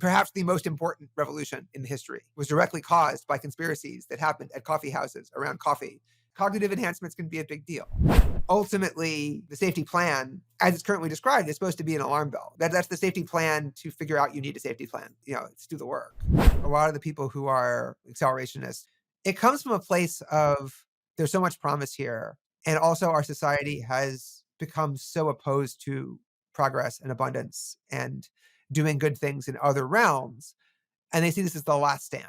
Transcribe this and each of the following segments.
perhaps the most important revolution in history was directly caused by conspiracies that happened at coffee houses around coffee. Cognitive enhancements can be a big deal. Ultimately, the safety plan, as it's currently described, is supposed to be an alarm bell. That's the safety plan to figure out you need a safety plan. Let's do the work. A lot of the people who are accelerationists, it comes from a place of there's so much promise here. And also our society has become so opposed to progress and abundance and doing good things in other realms. And they see this as the last stand.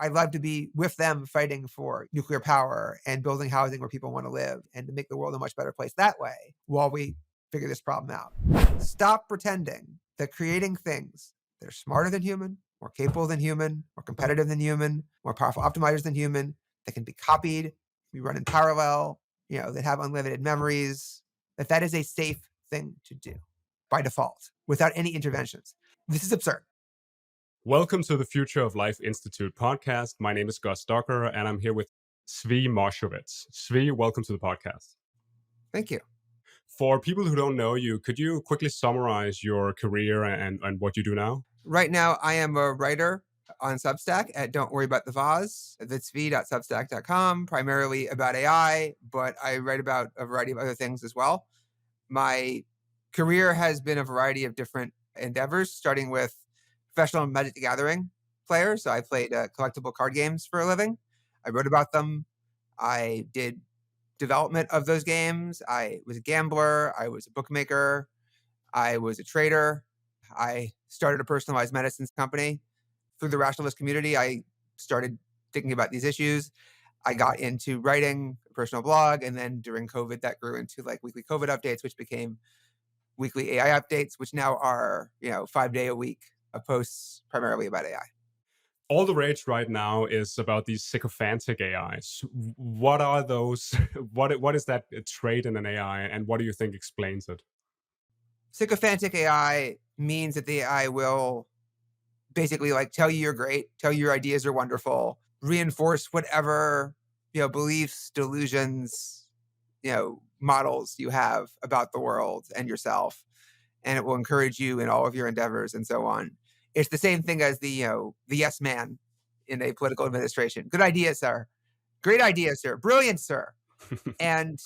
I'd love to be with them fighting for nuclear power and building housing where people want to live and to make the world a much better place that way while we figure this problem out. Stop pretending that creating things that are smarter than human, more capable than human, more competitive than human, more powerful optimizers than human, that can be copied, we run in parallel, that have unlimited memories, that is a safe thing to do by default without any interventions. This is absurd. Welcome to the Future of Life Institute podcast. My name is Gus Docker, and I'm here with Zvi Mowshowitz. Zvi, welcome to the podcast. Thank you. For people who don't know you, could you quickly summarize your career and what you do now? Right now, I am a writer on Substack at Don't Worry About the Vaz. That's zvi.substack.com, primarily about AI, but I write about a variety of other things as well. My career has been a variety of different endeavors, starting with professional Magic the Gathering player. So I played collectible card games for a living. I wrote about them. I did development of those games. I was a gambler. I was a bookmaker. I was a trader. I started a personalized medicines company. Through the rationalist community, I started thinking about these issues. I got into writing a personal blog. And then during COVID, that grew into weekly COVID updates, which became weekly AI updates, which now are, 5-day a week of posts primarily about AI. All the rage right now is about these sycophantic AIs. What are those? What is that trait in an AI, and what do you think explains it? Sycophantic AI means that the AI will basically tell you you're great, tell you your ideas are wonderful, reinforce whatever, beliefs, delusions, models you have about the world and yourself. And it will encourage you in all of your endeavors and so on. It's the same thing as the yes man in a political administration. Good idea, sir. Great idea, sir. Brilliant, sir. And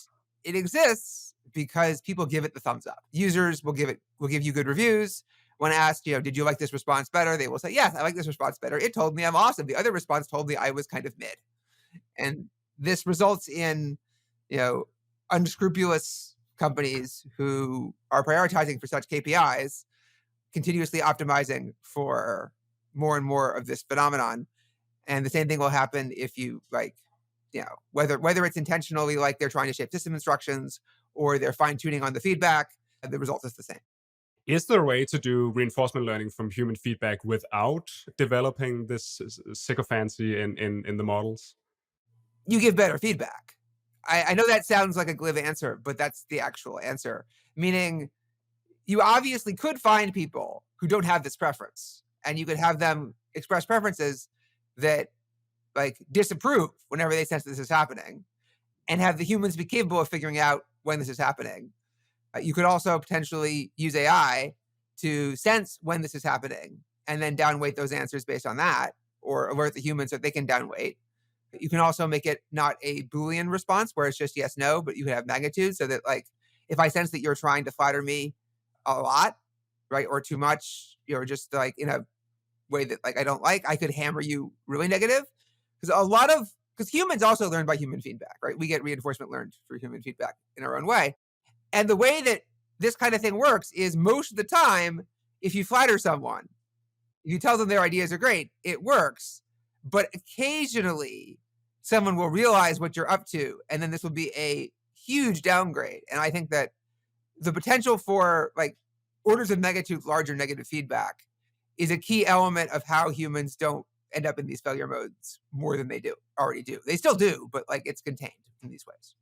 it exists because people give it the thumbs up. Users will give you good reviews. When asked, did you like this response better? They will say, yes, I like this response better. It told me I'm awesome. The other response told me I was kind of mid. And this results in, unscrupulous companies who are prioritizing for such KPIs, continuously optimizing for more and more of this phenomenon. And the same thing will happen if you whether it's intentionally they're trying to shape system instructions or they're fine tuning on the feedback, the result is the same. Is there a way to do reinforcement learning from human feedback without developing this sycophancy in the models? You give better feedback. I know that sounds like a glib answer, but that's the actual answer. Meaning, you obviously could find people who don't have this preference, and you could have them express preferences that disapprove whenever they sense this is happening, and have the humans be capable of figuring out when this is happening. You could also potentially use AI to sense when this is happening and then downweight those answers based on that, or alert the humans so that they can downweight. You can also make it not a Boolean response where it's just yes, no, but you can have magnitude so that if I sense that you're trying to flatter me a lot, right, or too much, or just in a way that I don't I could hammer you really negative. Because humans also learn by human feedback, right? We get reinforcement learned through human feedback in our own way. And the way that this kind of thing works is most of the time, if you flatter someone, if you tell them their ideas are great, it works. But occasionally, someone will realize what you're up to, and then this will be a huge downgrade. And I think that the potential for orders of magnitude larger negative feedback is a key element of how humans don't end up in these failure modes more than they already do. They still do, but it's contained in these ways.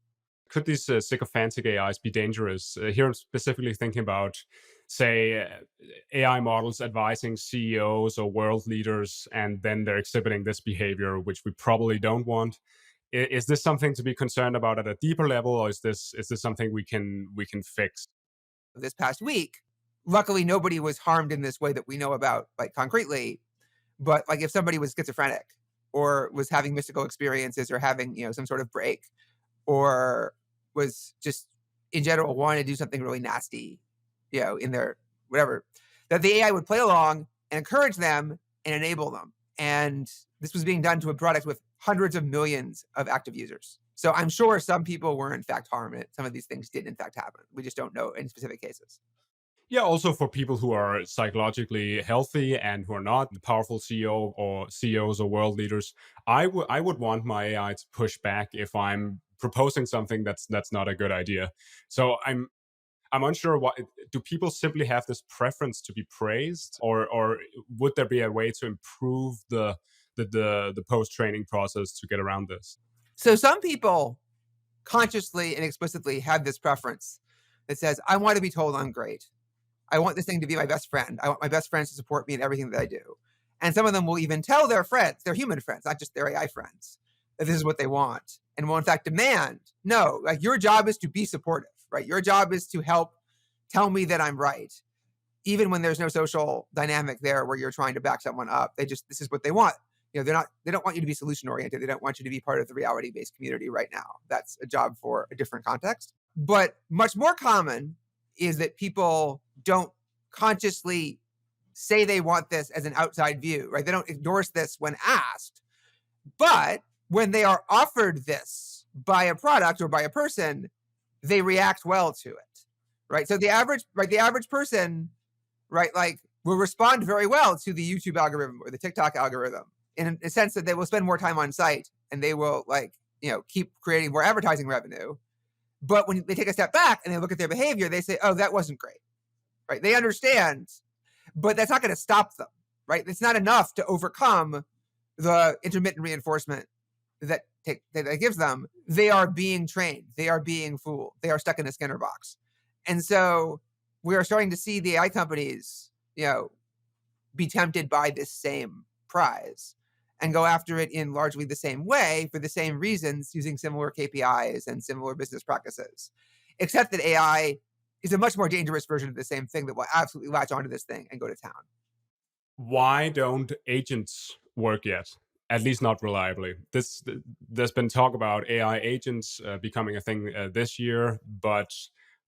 Could these sycophantic AIs be dangerous? Here I'm specifically thinking about, say, AI models advising CEOs or world leaders, and then they're exhibiting this behavior, which we probably don't want. Is this something to be concerned about at a deeper level, or is this something we can fix? This past week, luckily nobody was harmed in this way that we know about, like, concretely. But like if somebody was schizophrenic or was having mystical experiences or having, some sort of break, or was just in general wanting to do something really nasty, in their whatever, that the AI would play along and encourage them and enable them. And this was being done to a product with hundreds of millions of active users. So I'm sure some people were in fact harmed. Some of these things did in fact happen. We just don't know in specific cases. Yeah, also for people who are psychologically healthy and who are not the powerful CEO or CEOs or world leaders, I would want my AI to push back if I'm proposing something that's not a good idea. So I'm unsure, what do people simply have this preference to be praised, or would there be a way to improve the post training process to get around this? So some people consciously and explicitly have this preference that says, I want to be told I'm great. I want this thing to be my best friend. I want my best friends to support me in everything that I do. And some of them will even tell their friends, their human friends, not just their AI friends, that this is what they want. And will in fact demand, no, like your job is to be supportive, right? Your job is to help tell me that I'm right. Even when there's no social dynamic there where you're trying to back someone up. This is what they want. They don't want you to be solution oriented. They don't want you to be part of the reality based community right now. That's a job for a different context. But much more common is that people don't consciously say they want this as an outside view, right? They don't endorse this when asked, but when they are offered this by a product or by a person, they react well to it, right? So the average person, right, like will respond very well to the YouTube algorithm or the TikTok algorithm in a sense that they will spend more time on site and they will keep creating more advertising revenue. But when they take a step back and they look at their behavior, they say, oh, that wasn't great, right? They understand, but that's not going to stop them, right? It's not enough to overcome the intermittent reinforcement that gives them. They are being trained. They are being fooled. They are stuck in a Skinner box. And so we are starting to see the AI companies, be tempted by this same prize and go after it in largely the same way for the same reasons, using similar KPIs and similar business practices. Except that AI is a much more dangerous version of the same thing that will absolutely latch onto this thing and go to town. Why don't agents work yet? At least not reliably. There's been talk about AI agents becoming a thing this year, but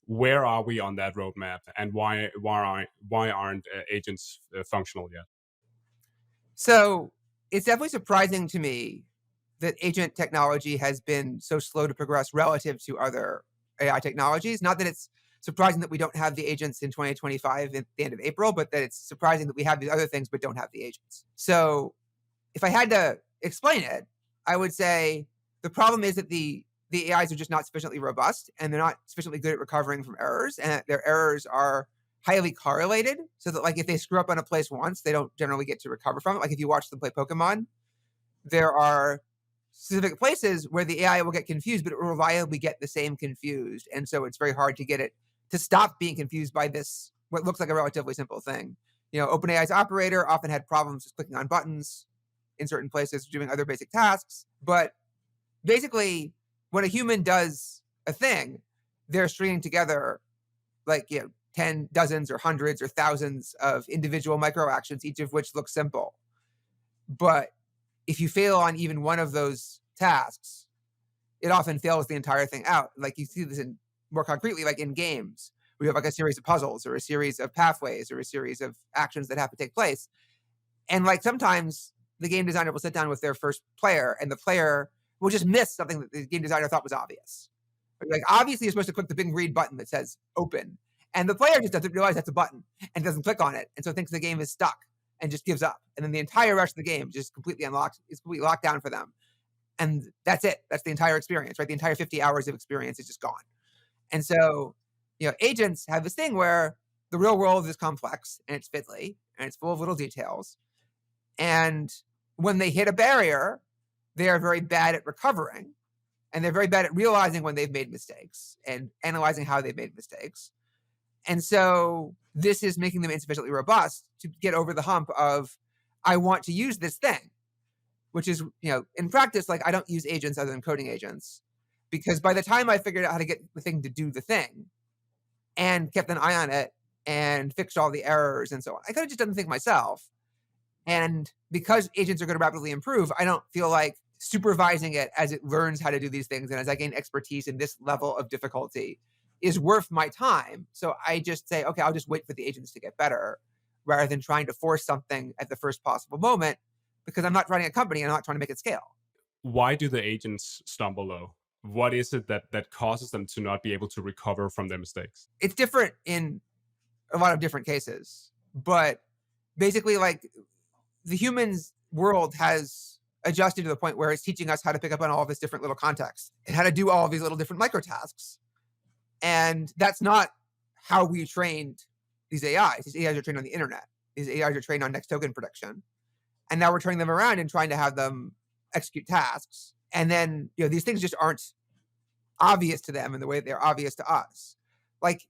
where are we on that roadmap, and why aren't agents functional yet? So it's definitely surprising to me that agent technology has been so slow to progress relative to other AI technologies. Not that it's surprising that we don't have the agents in 2025 at the end of April, but that it's surprising that we have these other things but don't have the agents. So if I had to explain it, I would say the problem is that the AIs are just not sufficiently robust and they're not sufficiently good at recovering from errors, and their errors are highly correlated so that like if they screw up on a place once, they don't generally get to recover from it. Like if you watch them play Pokemon, there are specific places where the AI will get confused, but it will reliably get the same confused. And so it's very hard to get it to stop being confused by this, what looks like a relatively simple thing. OpenAI's operator often had problems just clicking on buttons in certain places, doing other basic tasks. But basically, when a human does a thing, they're stringing together like, 10 dozens or hundreds or thousands of individual micro actions, each of which looks simple. But if you fail on even one of those tasks, it often fails the entire thing out. Like you see this in more concretely, like in games, we have like a series of puzzles or a series of pathways or a series of actions that have to take place. And like sometimes the game designer will sit down with their first player and the player will just miss something that the game designer thought was obvious. Like obviously you're supposed to click the big green button that says open. And the player just doesn't realize that's a button and doesn't click on it. And so thinks the game is stuck and just gives up. And then the entire rest of the game just completely unlocked. It's completely locked down for them. And that's it. That's the entire experience, right? The entire 50 hours of experience is just gone. And so, agents have this thing where the real world is complex and it's fiddly and it's full of little details. And when they hit a barrier, they are very bad at recovering. And they're very bad at realizing when they've made mistakes and analyzing how they've made mistakes. And so this is making them insufficiently robust to get over the hump of, I want to use this thing, which is, in practice, like I don't use agents other than coding agents, because by the time I figured out how to get the thing to do the thing and kept an eye on it and fixed all the errors and so on. I could have just done the thing myself. And because agents are going to rapidly improve, I don't feel like supervising it as it learns how to do these things and as I gain expertise in this level of difficulty is worth my time. So I just say, okay, I'll just wait for the agents to get better rather than trying to force something at the first possible moment because I'm not running a company and I'm not trying to make it scale. Why do the agents stumble though? What is it that causes them to not be able to recover from their mistakes? It's different in a lot of different cases, but basically, like the humans world has adjusted to the point where it's teaching us how to pick up on all of this different little context and how to do all of these little different micro tasks. And that's not how we trained these AIs. These AIs are trained on the internet. These AIs are trained on next token prediction. And now we're turning them around and trying to have them execute tasks. And then, these things just aren't obvious to them in the way they're obvious to us. Like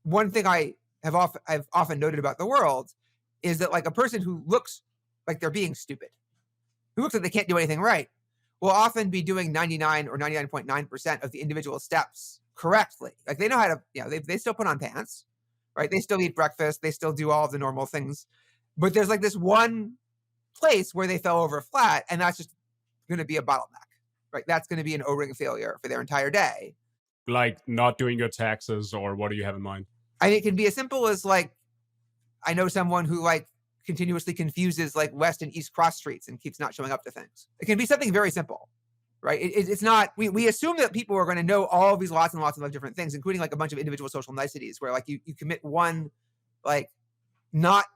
one thing I've often noted about the world is that like a person who looks like they're being stupid, who looks like they can't do anything right, will often be doing 99 or 99.9% of the individual steps correctly. Like they know how to, they still put on pants, right? They still eat breakfast. They still do all of the normal things. But there's like this one place where they fell over flat, and that's just going to be a bottleneck, right? That's going to be an O-ring failure for their entire day. Like not doing your taxes, or what do you have in mind? I mean, it can be as simple as like, I know someone who like continuously confuses like west and east cross streets and keeps not showing up to things. It can be something very simple, right? It's not, we assume that people are going to know all of these lots and lots of different things, including like a bunch of individual social niceties where like you commit one like not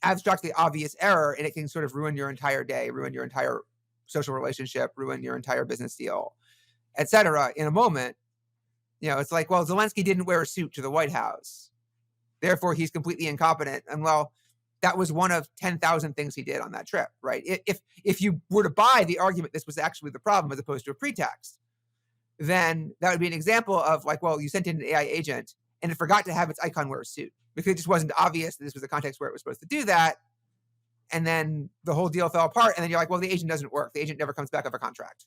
abstractly obvious error and it can sort of ruin your entire day, ruin your entire social relationship, ruin your entire business deal, etc. in a moment. It's like, well, Zelensky didn't wear a suit to the White House, therefore he's completely incompetent. And well, that was one of 10,000 things he did on that trip, right? If you were to buy the argument this was actually the problem as opposed to a pretext, then that would be an example of like, well, you sent in an AI agent and it forgot to have its icon wear a suit because it just wasn't obvious that this was the context where it was supposed to do that. And then the whole deal fell apart. And then you're like, well, the agent doesn't work. The agent never comes back of a contract.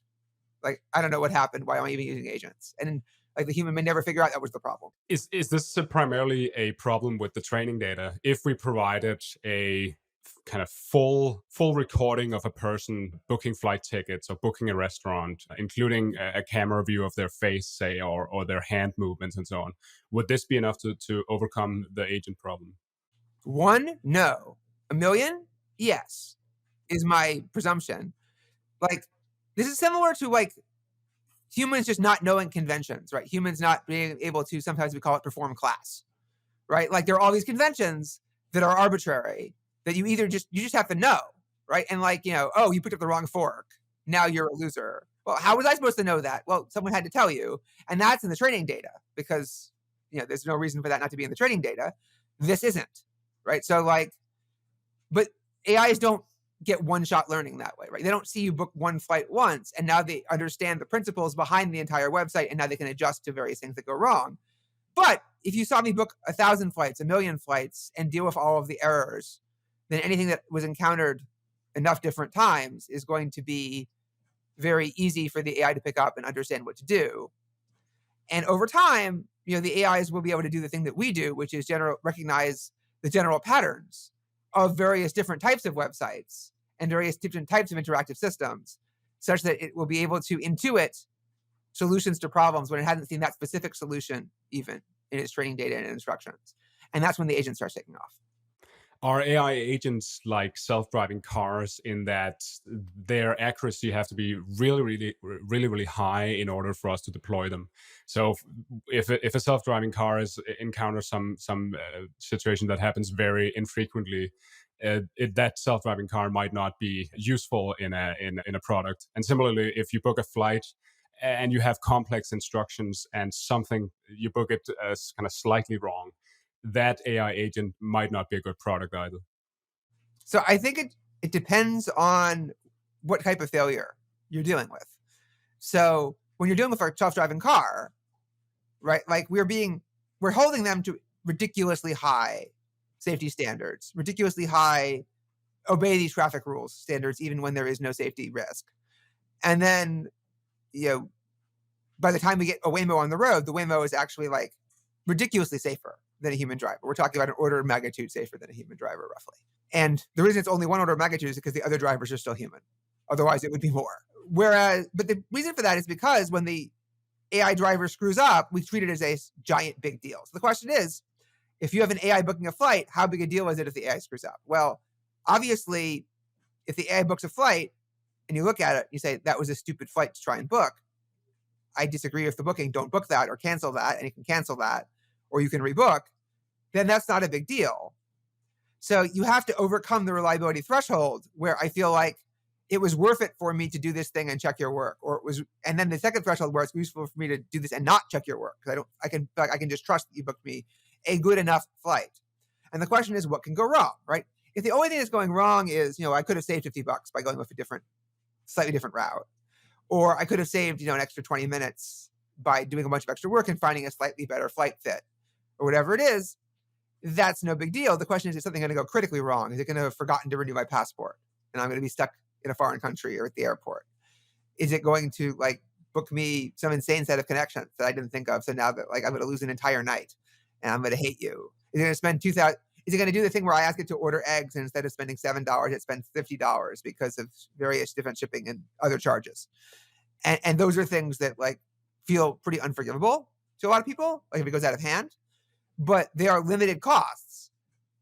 Like, I don't know what happened. Why am I even using agents? And like the human may never figure out that was the problem. Is this primarily a problem with the training data? If we provided a kind of full recording of a person booking flight tickets or booking a restaurant, including a camera view of their face, say, or their hand movements and so on, would this be enough to overcome the agent problem? 1, no. 1,000,000, yes, is my presumption. Like, this is similar to like humans just not knowing conventions, right? Humans not being able to, sometimes we call it perform class, right? Like there are all these conventions that are arbitrary that you just have to know, right? And like, oh, you picked up the wrong fork. Now you're a loser. Well, how was I supposed to know that? Well, someone had to tell you. And that's in the training data because, there's no reason for that not to be in the training data. This isn't, right? So like, but AIs don't get one-shot learning that way, right? They don't see you book one flight once, and now they understand the principles behind the entire website, and now they can adjust to various things that go wrong. But if you saw me book 1,000 flights, 1,000,000 flights, and deal with all of the errors, then anything that was encountered enough different times is going to be very easy for the AI to pick up and understand what to do. And over time, the AIs will be able to do the thing that we do, which is recognize the general patterns of various different types of websites and various different types of interactive systems, such that it will be able to intuit solutions to problems when it hasn't seen that specific solution even in its training data and instructions. And that's when the agent starts taking off. Are AI agents like self-driving cars in that their accuracy has to be really high in order for us to deploy them? So if a self-driving car encounters some situation that happens very infrequently, that self-driving car might not be useful in a product. And similarly, if you book a flight and you have complex instructions and something you book it as kind of slightly wrong, that AI agent might not be a good product either. So I think it depends on what type of failure you're dealing with. So when you're dealing with a self-driving car, right, like we're holding them to ridiculously high safety standards, ridiculously high obey these traffic rules standards, even when there is no safety risk. And then, by the time we get a Waymo on the road, the Waymo is actually like ridiculously safer than a human driver. We're talking about an order of magnitude safer than a human driver, roughly. And the reason it's only one order of magnitude is because the other drivers are still human. Otherwise, it would be more. But the reason for that is because when the AI driver screws up, we treat it as a giant big deal. So the question is, if you have an AI booking a flight, how big a deal is it if the AI screws up? Well, obviously, if the AI books a flight and you look at it, you say, that was a stupid flight to try and book. I disagree with the booking. Don't book that or cancel that. And you can cancel that or you can rebook. Then that's not a big deal. So you have to overcome the reliability threshold where I feel like it was worth it for me to do this thing and check your work, and then the second threshold where it's useful for me to do this and not check your work because I can just trust that you booked me a good enough flight. And the question is, what can go wrong, right? If the only thing that's going wrong is, I could have saved $50 by going with a slightly different route, or I could have saved, an extra 20 minutes by doing a bunch of extra work and finding a slightly better flight fit, or whatever it is, that's no big deal. The question is something going to go critically wrong? Is it going to have forgotten to renew my passport and I'm going to be stuck in a foreign country or at the airport? Is it going to book me some insane set of connections that I didn't think of? So now that I'm going to lose an entire night and I'm going to hate you. Is it going to spend $2,000? Is it going to do the thing where I ask it to order eggs and instead of spending $7, it spends $50 because of various different shipping and other charges? And those are things that feel pretty unforgivable to a lot of people, if it goes out of hand, but they are limited costs.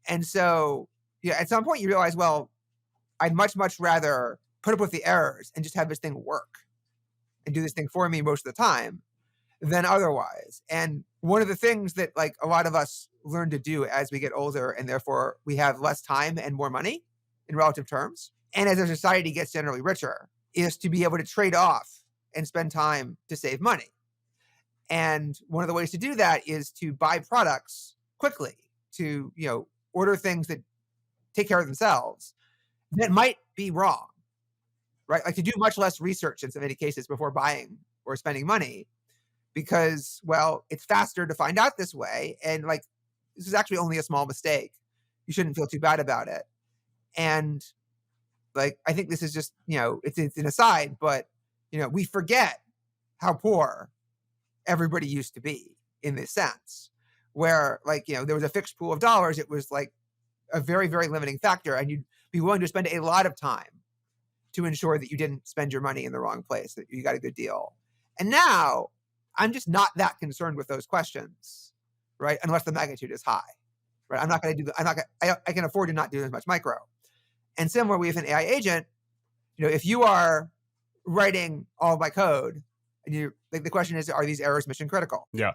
And so, at some point you realize, well, I'd much, much rather put up with the errors and just have this thing work and do this thing for me most of the time than otherwise. And one of the things that a lot of us learn to do as we get older, and therefore we have less time and more money in relative terms, and as our society gets generally richer, is to be able to trade off and spend time to save money. And one of the ways to do that is to buy products quickly, to order things that take care of themselves that might be wrong, right? To do much less research in so many cases before buying or spending money, because, well, it's faster to find out this way. And this is actually only a small mistake. You shouldn't feel too bad about it. And I think this is just, it's an aside, but, we forget how poor everybody used to be in this sense, where there was a fixed pool of dollars. It was a very, very limiting factor. And you'd be willing to spend a lot of time to ensure that you didn't spend your money in the wrong place, that you got a good deal. And now I'm just not that concerned with those questions, right? Unless the magnitude is high, right? I'm not going to do I can afford to not do as much micro. And similarly with an AI agent, if you are writing all of my code and the question is, are these errors mission critical? Yeah.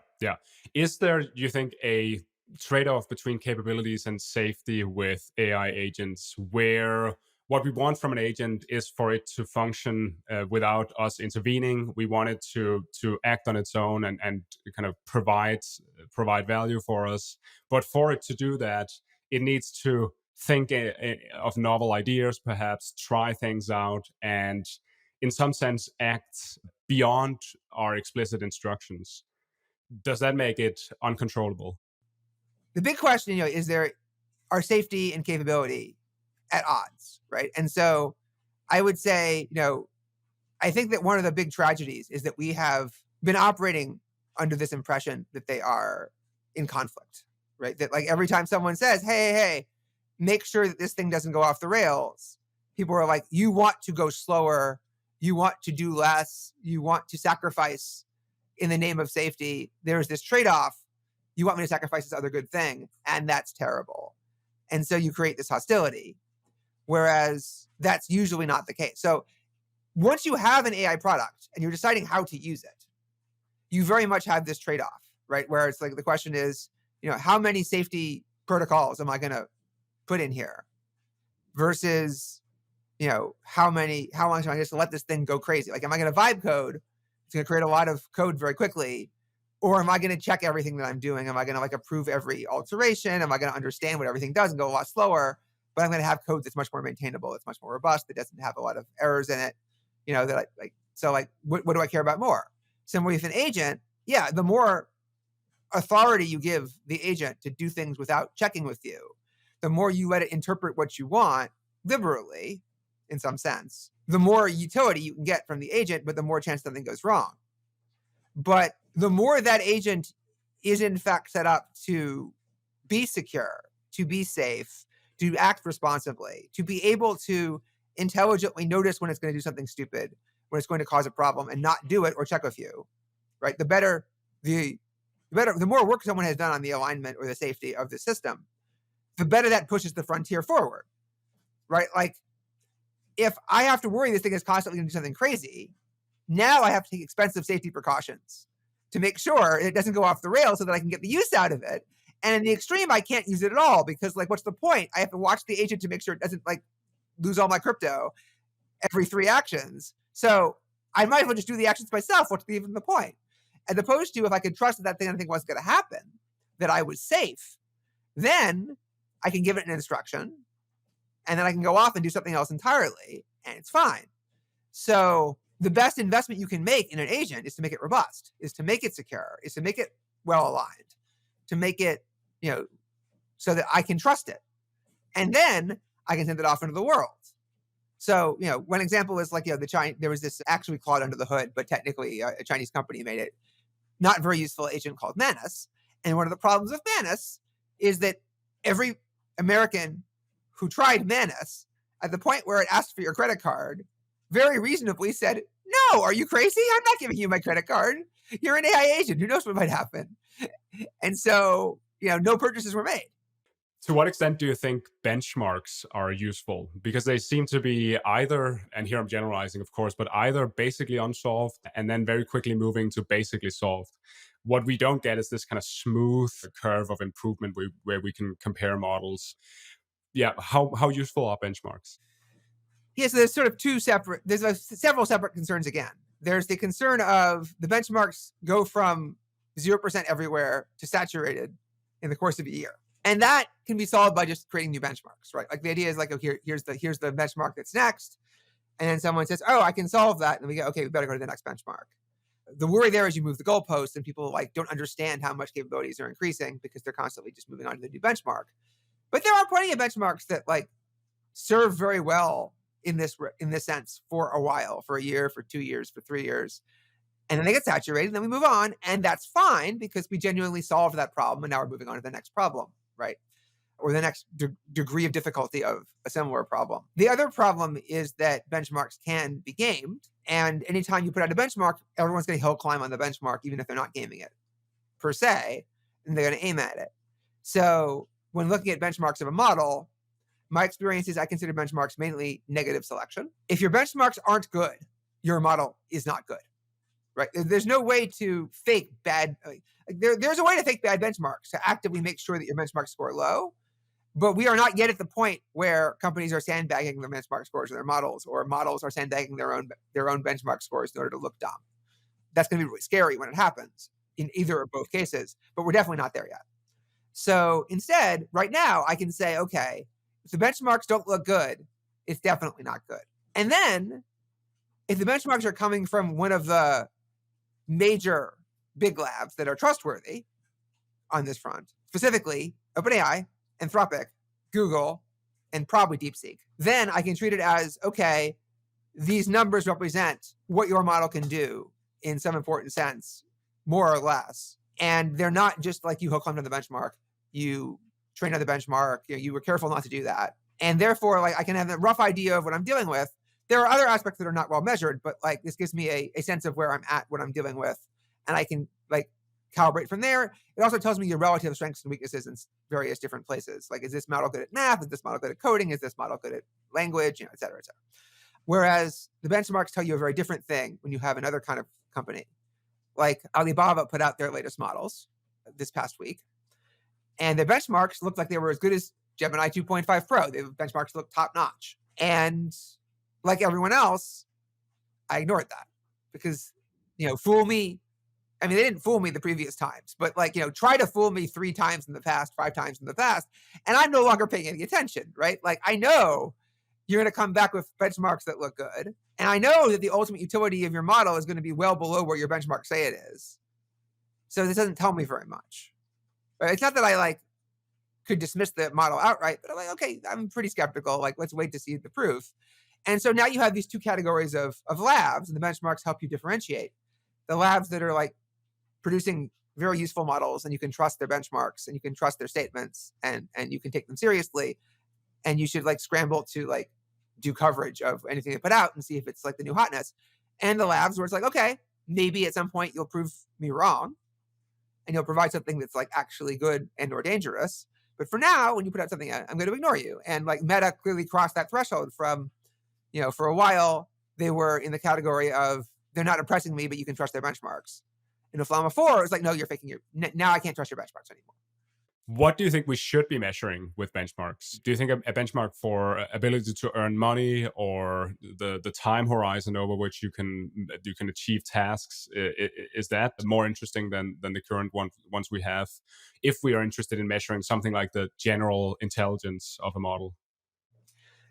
Is there, you think, a trade-off between capabilities and safety with AI agents, where what we want from an agent is for it to function without us intervening? We want it to act on its own and kind of provide value for us. But for it to do that, it needs to think of novel ideas, perhaps try things out, and in some sense act beyond our explicit instructions. Does that make it uncontrollable? The big question, are safety and capability at odds, right? And so I would say, I think that one of the big tragedies is that we have been operating under this impression that they are in conflict, right? That every time someone says, hey, make sure that this thing doesn't go off the rails, people are like, you want to go slower, you want to do less, you want to sacrifice in the name of safety. There's this trade-off. You want me to sacrifice this other good thing, and that's terrible. And so you create this hostility, whereas that's usually not the case. So once you have an AI product and you're deciding how to use it, you very much have this trade-off, right? Where it's the question is, how many safety protocols am I going to put in here versus, how long should I just let this thing go crazy? Am I going to vibe code? It's going to create a lot of code very quickly. Or am I going to check everything that I'm doing? Am I going to approve every alteration? Am I going to understand what everything does and go a lot slower? But I'm going to have code that's much more maintainable. It's much more robust. That doesn't have a lot of errors in it. What do I care about more? Similarly with an agent, the more authority you give the agent to do things without checking with you, the more you let it interpret what you want liberally, in some sense, the more utility you can get from the agent, but the more chance something goes wrong. But the more that agent is in fact set up to be secure, to be safe, to act responsibly, to be able to intelligently notice when it's going to do something stupid, when it's going to cause a problem and not do it or check a few, right? The more work someone has done on the alignment or the safety of the system, the better that pushes the frontier forward, right? Like, if I have to worry this thing is constantly going to do something crazy, now I have to take expensive safety precautions to make sure it doesn't go off the rails so that I can get the use out of it. And in the extreme, I can't use it at all because, like, what's the point? I have to watch the agent to make sure it doesn't, like, lose all my crypto every 3 actions. So I might as well just do the actions myself. What's even the point? As opposed to if I could trust that that thing I think wasn't going to happen, that I was safe, then I can give it an instruction and then I can go off and do something else entirely and it's fine. So the best investment you can make in an agent is to make it robust, is to make it secure, is to make it well aligned, to make it, so that I can trust it. And then I can send it off into the world. So, one example is like, there was this actually Claude under the hood, but technically a Chinese company made it not very useful agent called Manus. And one of the problems with Manus is that every American who tried Manus, at the point where it asked for your credit card, very reasonably said, "No, are you crazy? I'm not giving you my credit card. You're an AI agent. Who knows what might happen?" And so, no purchases were made. To what extent do you think benchmarks are useful? Because they seem to be either, and here I'm generalizing, of course, but either basically unsolved and then very quickly moving to basically solved. What we don't get is this kind of smooth curve of improvement where we can compare models. Yeah, how useful are benchmarks? Yeah, so there's sort of several separate concerns again. There's the concern of the benchmarks go from 0% everywhere to saturated in the course of a year. And that can be solved by just creating new benchmarks, right? Like the idea is like, okay, here's the benchmark that's next. And then someone says, "Oh, I can solve that." And we go, "Okay, we better go to the next benchmark." The worry there is you move the goalpost and people don't understand how much capabilities are increasing because they're constantly just moving on to the new benchmark. But there are plenty of benchmarks that serve very well in this sense for a while, for a year, for 2 years, for 3 years. And then they get saturated and then we move on. And that's fine because we genuinely solved that problem. And now we're moving on to the next problem, right? Or the next degree of difficulty of a similar problem. The other problem is that benchmarks can be gamed. And anytime you put out a benchmark, everyone's going to hill climb on the benchmark, even if they're not gaming it per se, and they're going to aim at it. So when looking at benchmarks of a model, my experience is I consider benchmarks mainly negative selection. If your benchmarks aren't good, your model is not good, right? There's no way to fake bad. There's a way to fake bad benchmarks to actively make sure that your benchmarks score low. But we are not yet at the point where companies are sandbagging their benchmark scores of their models, or models are sandbagging their own benchmark scores in order to look dumb. That's going to be really scary when it happens in either or both cases, but we're definitely not there yet. So instead, right now, I can say, okay, if the benchmarks don't look good, it's definitely not good. And then if the benchmarks are coming from one of the major big labs that are trustworthy on this front, specifically OpenAI, Anthropic, Google, and probably DeepSeek, then I can treat it as, okay, these numbers represent what your model can do in some important sense, more or less. And they're not just like you hook onto the benchmark, you train on the benchmark, you were careful not to do that. And therefore, I can have a rough idea of what I'm dealing with. There are other aspects that are not well measured, but this gives me a sense of where I'm at, what I'm dealing with. And I can calibrate from there. It also tells me your relative strengths and weaknesses in various different places. Is this model good at math? Is this model good at coding? Is this model good at language? Et cetera, et cetera. Whereas the benchmarks tell you a very different thing when you have another kind of company. Like Alibaba put out their latest models this past week, and the benchmarks looked like they were as good as Gemini 2.5 Pro. The benchmarks looked top notch. And like everyone else, I ignored that because, fool me. I mean, they didn't fool me the previous times, but try to fool me 3 times in the past, 5 times in the past, and I'm no longer paying any attention, right? I know you're going to come back with benchmarks that look good, and I know that the ultimate utility of your model is going to be well below where your benchmarks say it is. So this doesn't tell me very much. Right? It's not that I could dismiss the model outright, but I'm okay, I'm pretty skeptical. Let's wait to see the proof. And so now you have these 2 categories of labs, and the benchmarks help you differentiate. The labs that are producing very useful models, and you can trust their benchmarks, and you can trust their statements, and you can take them seriously. And you should like scramble to like do coverage of anything they put out and see if it's like the new hotness. And the labs where it's like, okay, maybe at some point you'll prove me wrong, and you'll provide something that's like actually good and or dangerous. But for now, when you put out something, I'm going to ignore you. And like Meta clearly crossed that threshold from, for a while they were in the category of they're not impressing me, but you can trust their benchmarks. And with Llama 4, it's like, no, you're faking now I can't trust your benchmarks anymore. What do you think we should be measuring with benchmarks? Do you think a benchmark for ability to earn money or the time horizon over which you can achieve tasks, is that more interesting than the current ones we have? If we are interested in measuring something like the general intelligence of a model,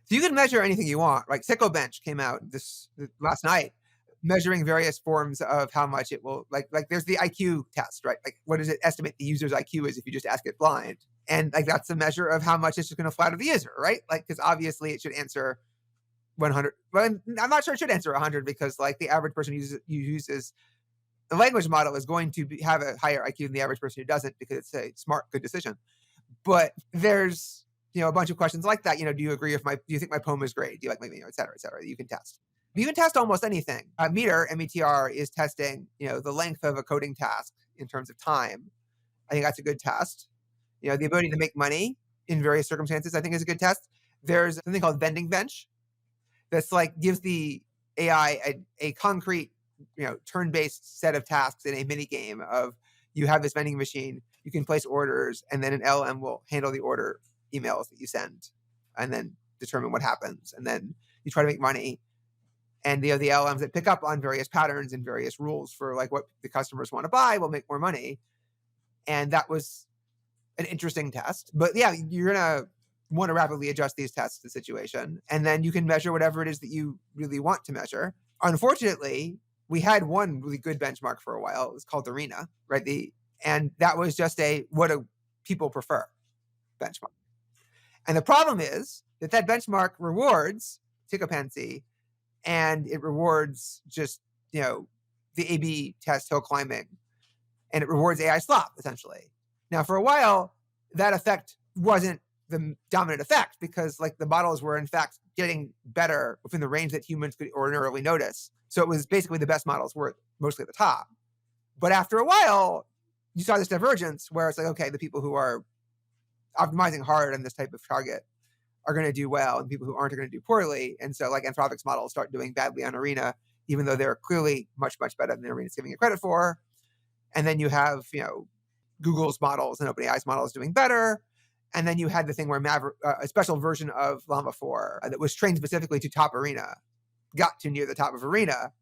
So you can measure anything you want. Like Sycobench came out this last night, measuring various forms of how much it will like there's the IQ test, right? Like what does it estimate the user's IQ is if you just ask it blind? And like that's a measure of how much it's just going to flatter the user, right? Like because obviously it should answer 100. Well, I'm not sure it should answer 100 because like the average person who uses the language model is going to have a higher IQ than the average person who doesn't because it's a smart, good decision. But there's a bunch of questions like that. Do you agree with do you think my poem is great? Do you like my, et cetera, that you can test. You can test almost anything. Meter, METR, is testing, the length of a coding task in terms of time. I think that's a good test. The ability to make money in various circumstances, I think is a good test. There's something called vending bench that's like gives the AI a concrete, turn-based set of tasks in a mini game of you have this vending machine, you can place orders, and then an LM will handle the order emails that you send and then determine what happens. And then you try to make money. And the LMs that pick up on various patterns and various rules for like what the customers want to buy will make more money. And that was an interesting test. But yeah, you're going to want to rapidly adjust these tests to the situation. And then you can measure whatever it is that you really want to measure. Unfortunately, we had one really good benchmark for a while. It was called Arena, right? And that was just what do people prefer benchmark. And the problem is that benchmark rewards Sycophancy, and it rewards just, the A/B test hill climbing, and it rewards AI slop, essentially. Now, for a while, that effect wasn't the dominant effect because like the models were in fact getting better within the range that humans could ordinarily notice. So it was basically the best models were mostly at the top. But after a while, you saw this divergence where it's like, okay, the people who are optimizing hard on this type of target are going to do well, and people who aren't are going to do poorly. And so like Anthropic's models start doing badly on Arena, even though they're clearly much, much better than Arena's giving it credit for. And then you have, Google's models and OpenAI's models doing better. And then you had the thing where a special version of Llama 4 that was trained specifically to top Arena got to near the top of Arena,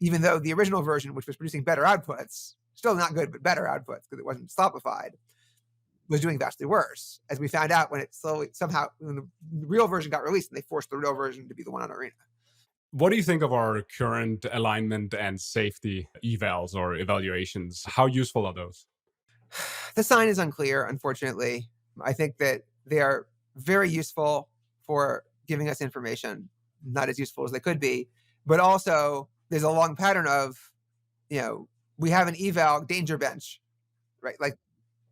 even though the original version, which was producing better outputs, still not good, but better outputs because it wasn't slopified, was doing vastly worse, as we found out when it when the real version got released and they forced the real version to be the one on Arena. What do you think of our current alignment and safety evals or evaluations? How useful are those? The sign is unclear, unfortunately. I think that they are very useful for giving us information, not as useful as they could be. But also, there's a long pattern of, we have an eval danger bench, right? Like,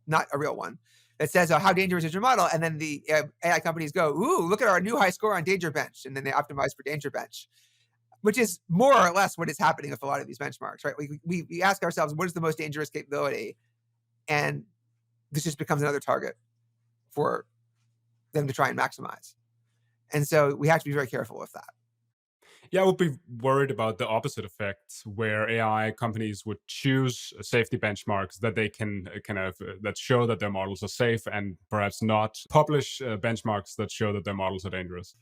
not a real one. That says, how dangerous is your model? And then the AI companies go, ooh, look at our new high score on danger bench. And then they optimize for danger bench, which is more or less what is happening with a lot of these benchmarks, right? We ask ourselves, what is the most dangerous capability? And this just becomes another target for them to try and maximize. And so we have to be very careful with that. Yeah, I would be worried about the opposite effect, where AI companies would choose safety benchmarks that they can that show that their models are safe, and perhaps not publish benchmarks that show that their models are dangerous.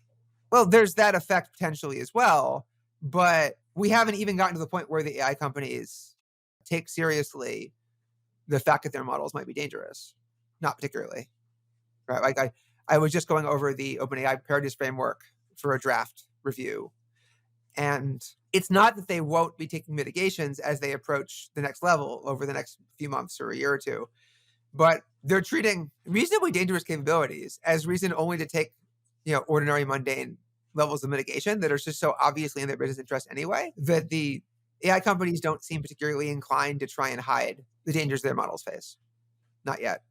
Well, there's that effect potentially as well, but we haven't even gotten to the point where the AI companies take seriously the fact that their models might be dangerous. Not particularly, right? Like I was just going over the OpenAI Preparedness Framework for a draft review. And it's not that they won't be taking mitigations as they approach the next level over the next few months or a year or two, but they're treating reasonably dangerous capabilities as reason only to take, ordinary mundane levels of mitigation that are just so obviously in their business interest anyway, that the AI companies don't seem particularly inclined to try and hide the dangers their models face. Not yet.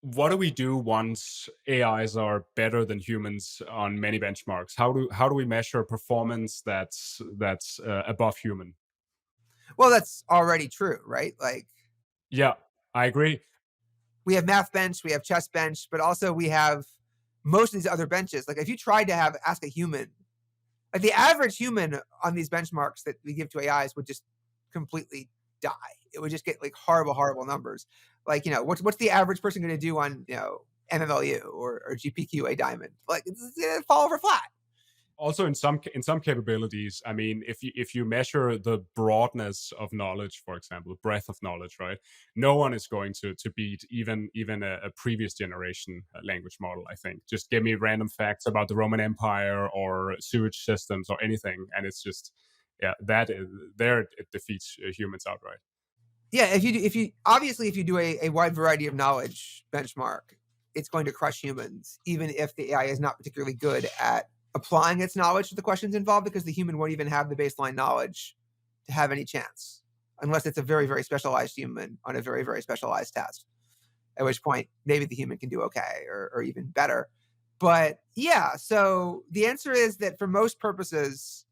What do we do once AIs are better than humans on many benchmarks? How do we measure performance that's above human? Well, that's already true, right? Like Yeah, I agree. we have math bench, we have chess bench, but also we have most of these other benches. Like if you tried to have ask a human, like the average human on these benchmarks that we give to AIs would just completely die. It would just get like horrible, horrible numbers. Like, what's the average person going to do on, MMLU or GPQA Diamond? Like it's going to fall over flat. Also, in some capabilities, I mean, if you measure the broadness of knowledge, for example, breadth of knowledge, right? No one is going to beat even a previous generation language model. I think just give me random facts about the Roman Empire or sewage systems or anything, and it's just yeah, that is, there it defeats humans outright. Yeah, if you do a wide variety of knowledge benchmark, it's going to crush humans, even if the AI is not particularly good at applying its knowledge to the questions involved, because the human won't even have the baseline knowledge to have any chance, unless it's a very, very specialized human on a very, very specialized test. At which point, maybe the human can do okay or even better. But yeah, so the answer is that for most purposes,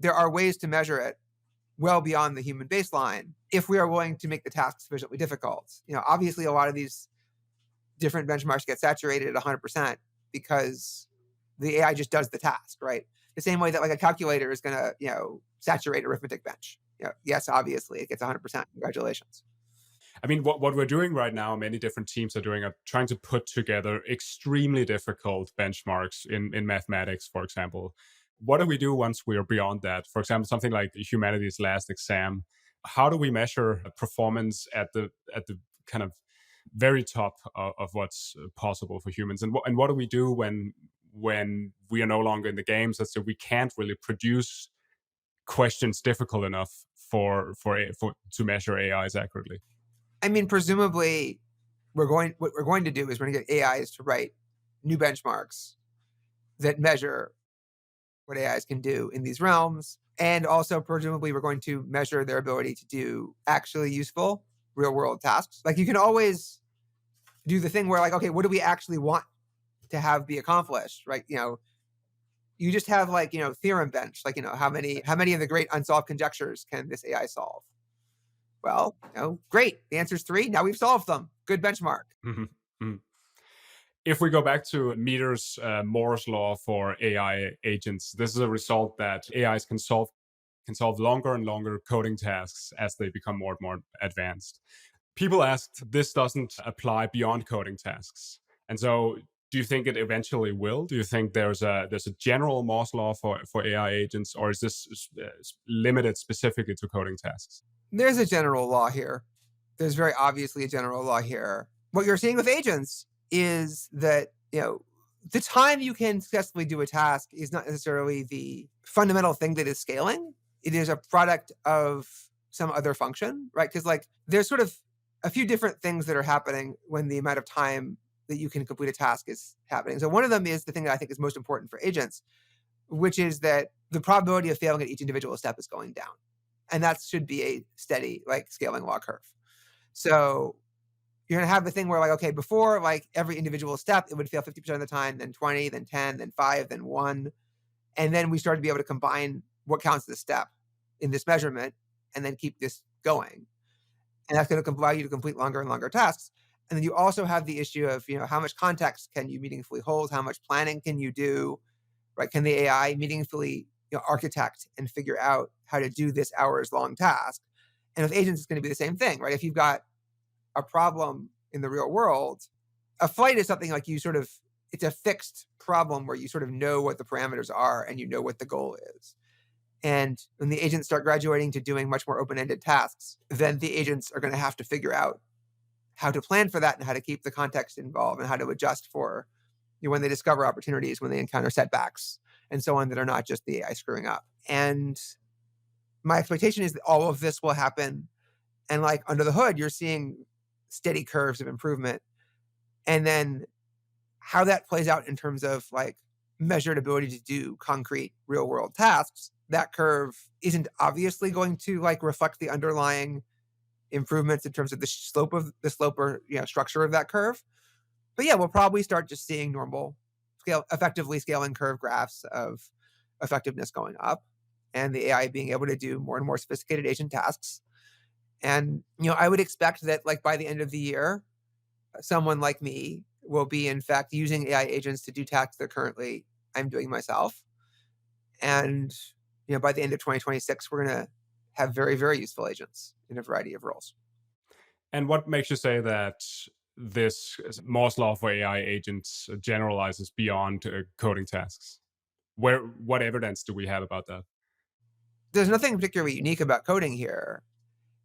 there are ways to measure it well beyond the human baseline if we are willing to make the task sufficiently difficult. Obviously, a lot of these different benchmarks get saturated at 100% because the AI just does the task, right? The same way that like a calculator is going to, saturate arithmetic bench. Yes, obviously it gets 100%. Congratulations. I mean, what we're doing right now, many different teams are doing, are trying to put together extremely difficult benchmarks in mathematics, for example. What do we do once we are beyond that? For example, something like humanity's last exam. How do we measure performance at the kind of very top of what's possible for humans? And what do we do when we are no longer in the game, so we can't really produce questions difficult enough for to measure AIs accurately? I mean, presumably, what we're going to do is we're going to get AIs to write new benchmarks that measure what AIs can do in these realms. And also, presumably, we're going to measure their ability to do actually useful real world tasks. Like, you can always do the thing where, like, okay, what do we actually want to have be accomplished, right? You just have like, theorem bench, like, how many of the great unsolved conjectures can this AI solve? Well, great. The answer is 3. Now we've solved them. Good benchmark. Mhm, mhm. If we go back to Meter's Moore's law for AI agents, this is a result that AIs can solve longer and longer coding tasks as they become more and more advanced. People asked, this doesn't apply beyond coding tasks, and so do you think it eventually will? Do you think there's a general Moore's law for AI agents, or is this limited specifically to coding tasks? There's a general law here. There's very obviously a general law here. What you're seeing with agents is that, the time you can successfully do a task is not necessarily the fundamental thing that is scaling. It is a product of some other function, right? Because like there's sort of a few different things that are happening when the amount of time that you can complete a task is happening. So one of them is the thing that I think is most important for agents, which is that the probability of failing at each individual step is going down. And that should be a steady, like, scaling law curve. So you're going to have the thing where, like, okay, before, like, every individual step, it would fail 50% of the time, then 20, then 10, then 5, then 1. And then we start to be able to combine what counts as a step in this measurement and then keep this going. And that's going to allow you to complete longer and longer tasks. And then you also have the issue of, how much context can you meaningfully hold? How much planning can you do? Right? Can the AI meaningfully, architect and figure out how to do this hours long task? And with agents, it's going to be the same thing, right? If you've got a problem in the real world, a flight is something like it's a fixed problem where you sort of know what the parameters are and you know what the goal is. And when the agents start graduating to doing much more open-ended tasks, then the agents are going to have to figure out how to plan for that and how to keep the context involved and how to adjust for, when they discover opportunities, when they encounter setbacks and so on, that are not just the AI screwing up. And my expectation is that all of this will happen. And like under the hood, you're seeing steady curves of improvement. And then how that plays out in terms of like measured ability to do concrete real world tasks that curve isn't obviously going to like reflect the underlying improvements in terms of the slope or structure of that curve. But yeah, we'll probably start just seeing normal effectively scaling curve graphs of effectiveness going up, and the AI being able to do more and more sophisticated agent tasks. And I would expect that like by the end of the year, someone like me will be in fact using AI agents to do tasks that currently I'm doing myself. And by the end of 2026, we're gonna have very, very useful agents in a variety of roles. And what makes you say that this Moore's law for AI agents generalizes beyond coding tasks? What evidence do we have about that? There's nothing particularly unique about coding here.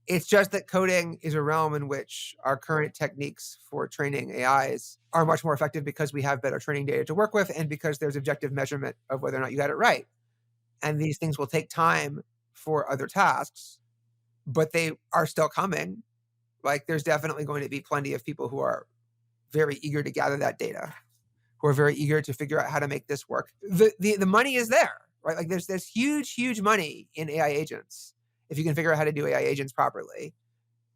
It's just that coding is a realm in which our current techniques for training AIs are much more effective because we have better training data to work with and because there's objective measurement of whether or not you got it right. And these things will take time for other tasks, but they are still coming. Like there's definitely going to be plenty of people who are very eager to gather that data, who are very eager to figure out how to make this work. The money is there, right? Like there's huge money in AI agents if you can figure out how to do AI agents properly.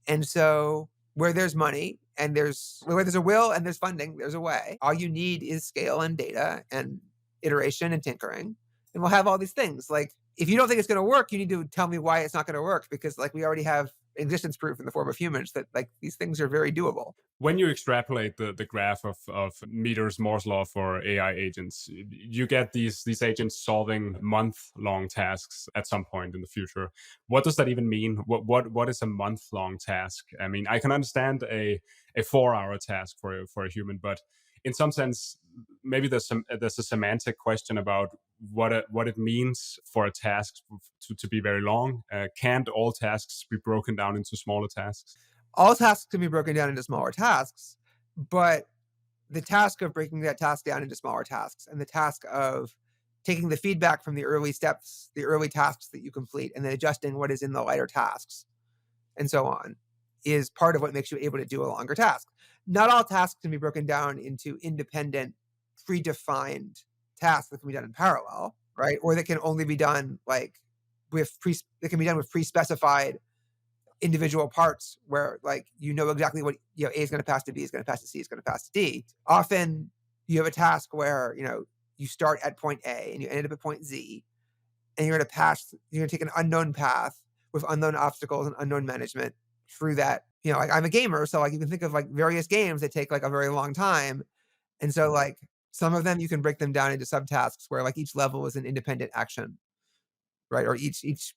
And so where there's money and where there's a will and there's funding, there's a way. All you need is scale and data and iteration and tinkering. And we'll have all these things. Like if you don't think it's going to work, you need to tell me why it's not going to work, because like we already have existence proof in the form of humans that like these things are very doable. When you extrapolate the graph of meters Moore's law for AI agents, you get these agents solving month-long tasks at some point in the future. What does that even mean? What is a month-long task? I mean, I can understand a 4-hour task for a human, but in some sense, maybe there's a semantic question about what it means for a task to be very long. Can't all tasks be broken down into smaller tasks? All tasks can be broken down into smaller tasks, but the task of breaking that task down into smaller tasks and the task of taking the feedback from the early steps, the early tasks that you complete, and then adjusting what is in the lighter tasks and so on is part of what makes you able to do a longer task. Not all tasks can be broken down into independent, predefined tasks that can be done in parallel, right? Or that can only be done like that can be done with pre-specified individual parts where like exactly what A is going to pass to B, is going to pass to C, is going to pass to D. Often you have a task where you start at point A and you end up at point Z, and you're going to take an unknown path with unknown obstacles and unknown management through that. Like I'm a gamer, so like you can think of like various games that take like a very long time, and so like some of them you can break them down into subtasks where like each level is an independent action, right? Or each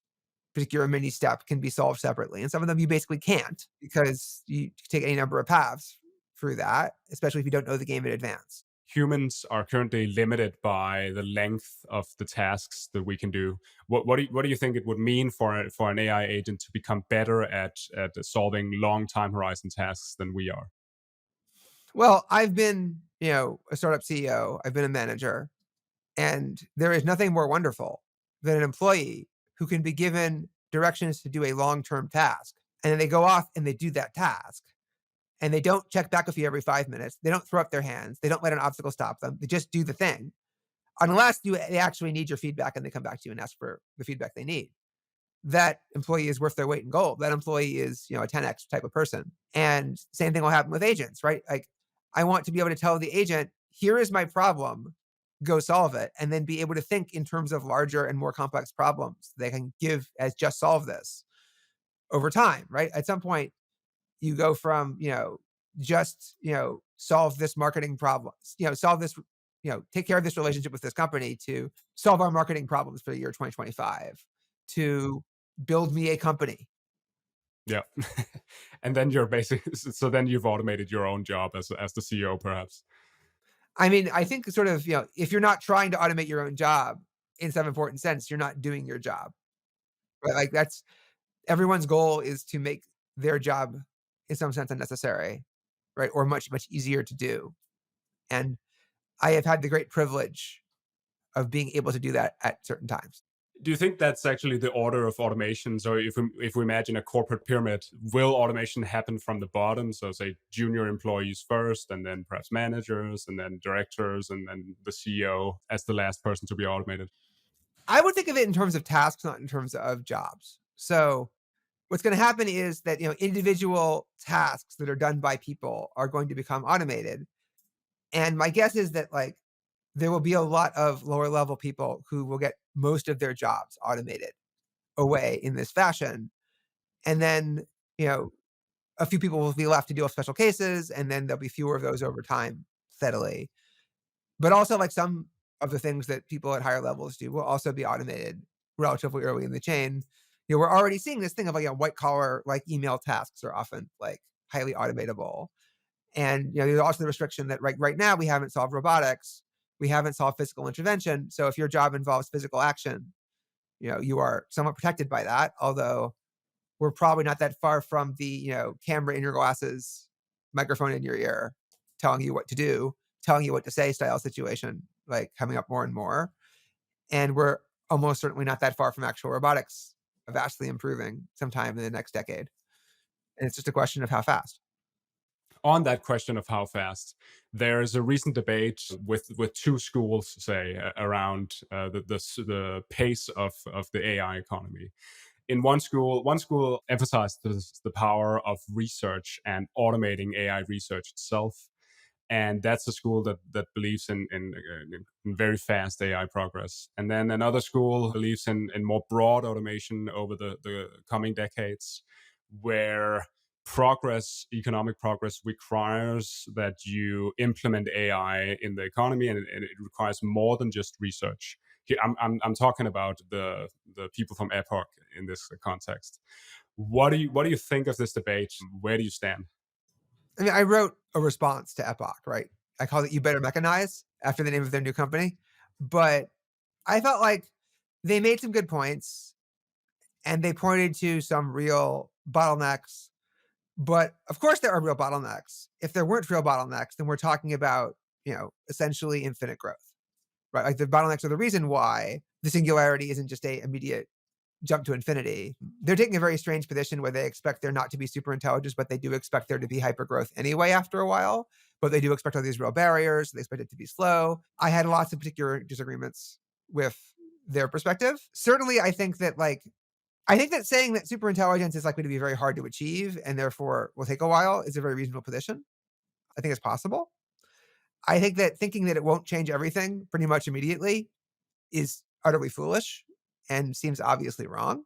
particular mini step can be solved separately. And some of them you basically can't because you take any number of paths through that, especially if you don't know the game in advance. Humans are currently limited by the length of the tasks that we can do. What do you think it would mean for an AI agent to become better at solving long time horizon tasks than we are? Well, I've been, a startup CEO, I've been a manager, and there is nothing more wonderful than an employee who can be given directions to do a long-term task. And then they go off and they do that task. And they don't check back with you every 5 minutes. They don't throw up their hands. They don't let an obstacle stop them. They just do the thing. Unless they actually need your feedback and they come back to you and ask for the feedback they need. That employee is worth their weight in gold. That employee is, a 10x type of person. And same thing will happen with agents, right? Like I want to be able to tell the agent, here is my problem, go solve it, and then be able to think in terms of larger and more complex problems they can give as just solve this over time, right? At some point, you go from, just, solve this marketing problem, solve this, take care of this relationship with this company to solve our marketing problems for the year 2025 to build me a company. Yeah. And then you're basically so then you've automated your own job as the CEO, perhaps. I mean, I think sort of, if you're not trying to automate your own job in some important sense, you're not doing your job, right? Like that's everyone's goal is to make their job in some sense unnecessary, right? Or much, much easier to do. And I have had the great privilege of being able to do that at certain times. Do you think that's actually the order of automation? So if we imagine a corporate pyramid, will automation happen from the bottom? So say junior employees first, and then perhaps managers, and then directors, and then the CEO as the last person to be automated? I would think of it in terms of tasks, not in terms of jobs. So what's going to happen is that individual tasks that are done by people are going to become automated. And my guess is that there will be a lot of lower level people who will get most of their jobs automated away in this fashion. And then, you know, a few people will be left to deal with special cases, and then there'll be fewer of those over time steadily. But also, like some of the things that people at higher levels do will also be automated relatively early in the chain. We're already seeing this thing of white collar, like email tasks are often like highly automatable. And there's also the restriction that right now we haven't solved robotics, we haven't solved physical intervention. So if your job involves physical action, you are somewhat protected by that. Although we're probably not that far from the camera in your glasses, microphone in your ear, telling you what to do, telling you what to say style situation, like coming up more and more. And we're almost certainly not that far from actual robotics vastly improving sometime in the next decade. And it's just a question of how fast. On that question of how fast, there's a recent debate with two schools, say, around the pace of the AI economy. In one school emphasized the power of research and automating AI research itself, and that's a school that believes in very fast AI progress. And then another school believes in more broad automation over the coming decades, where economic progress requires that you implement AI in the economy, and it requires more than just research. Here, I'm talking about the people from Epoch in this context. What do you think of this debate? Where do you stand? I mean, I wrote a response to Epoch, right? I called it "You Better Mechanize" after the name of their new company, but I felt like they made some good points and they pointed to some real bottlenecks. But of course, there are real bottlenecks. If there weren't real bottlenecks, then we're talking about essentially infinite growth, right? Like the bottlenecks are the reason why the singularity isn't just a immediate jump to infinity. They're taking a very strange position where they expect there not to be super intelligence, but they do expect there to be hypergrowth anyway after a while. But they do expect all these real barriers. They expect it to be slow. I had lots of particular disagreements with their perspective. Certainly, I think that saying that super intelligence is likely to be very hard to achieve and therefore will take a while is a very reasonable position. I think it's possible. I think that thinking that it won't change everything pretty much immediately is utterly foolish and seems obviously wrong,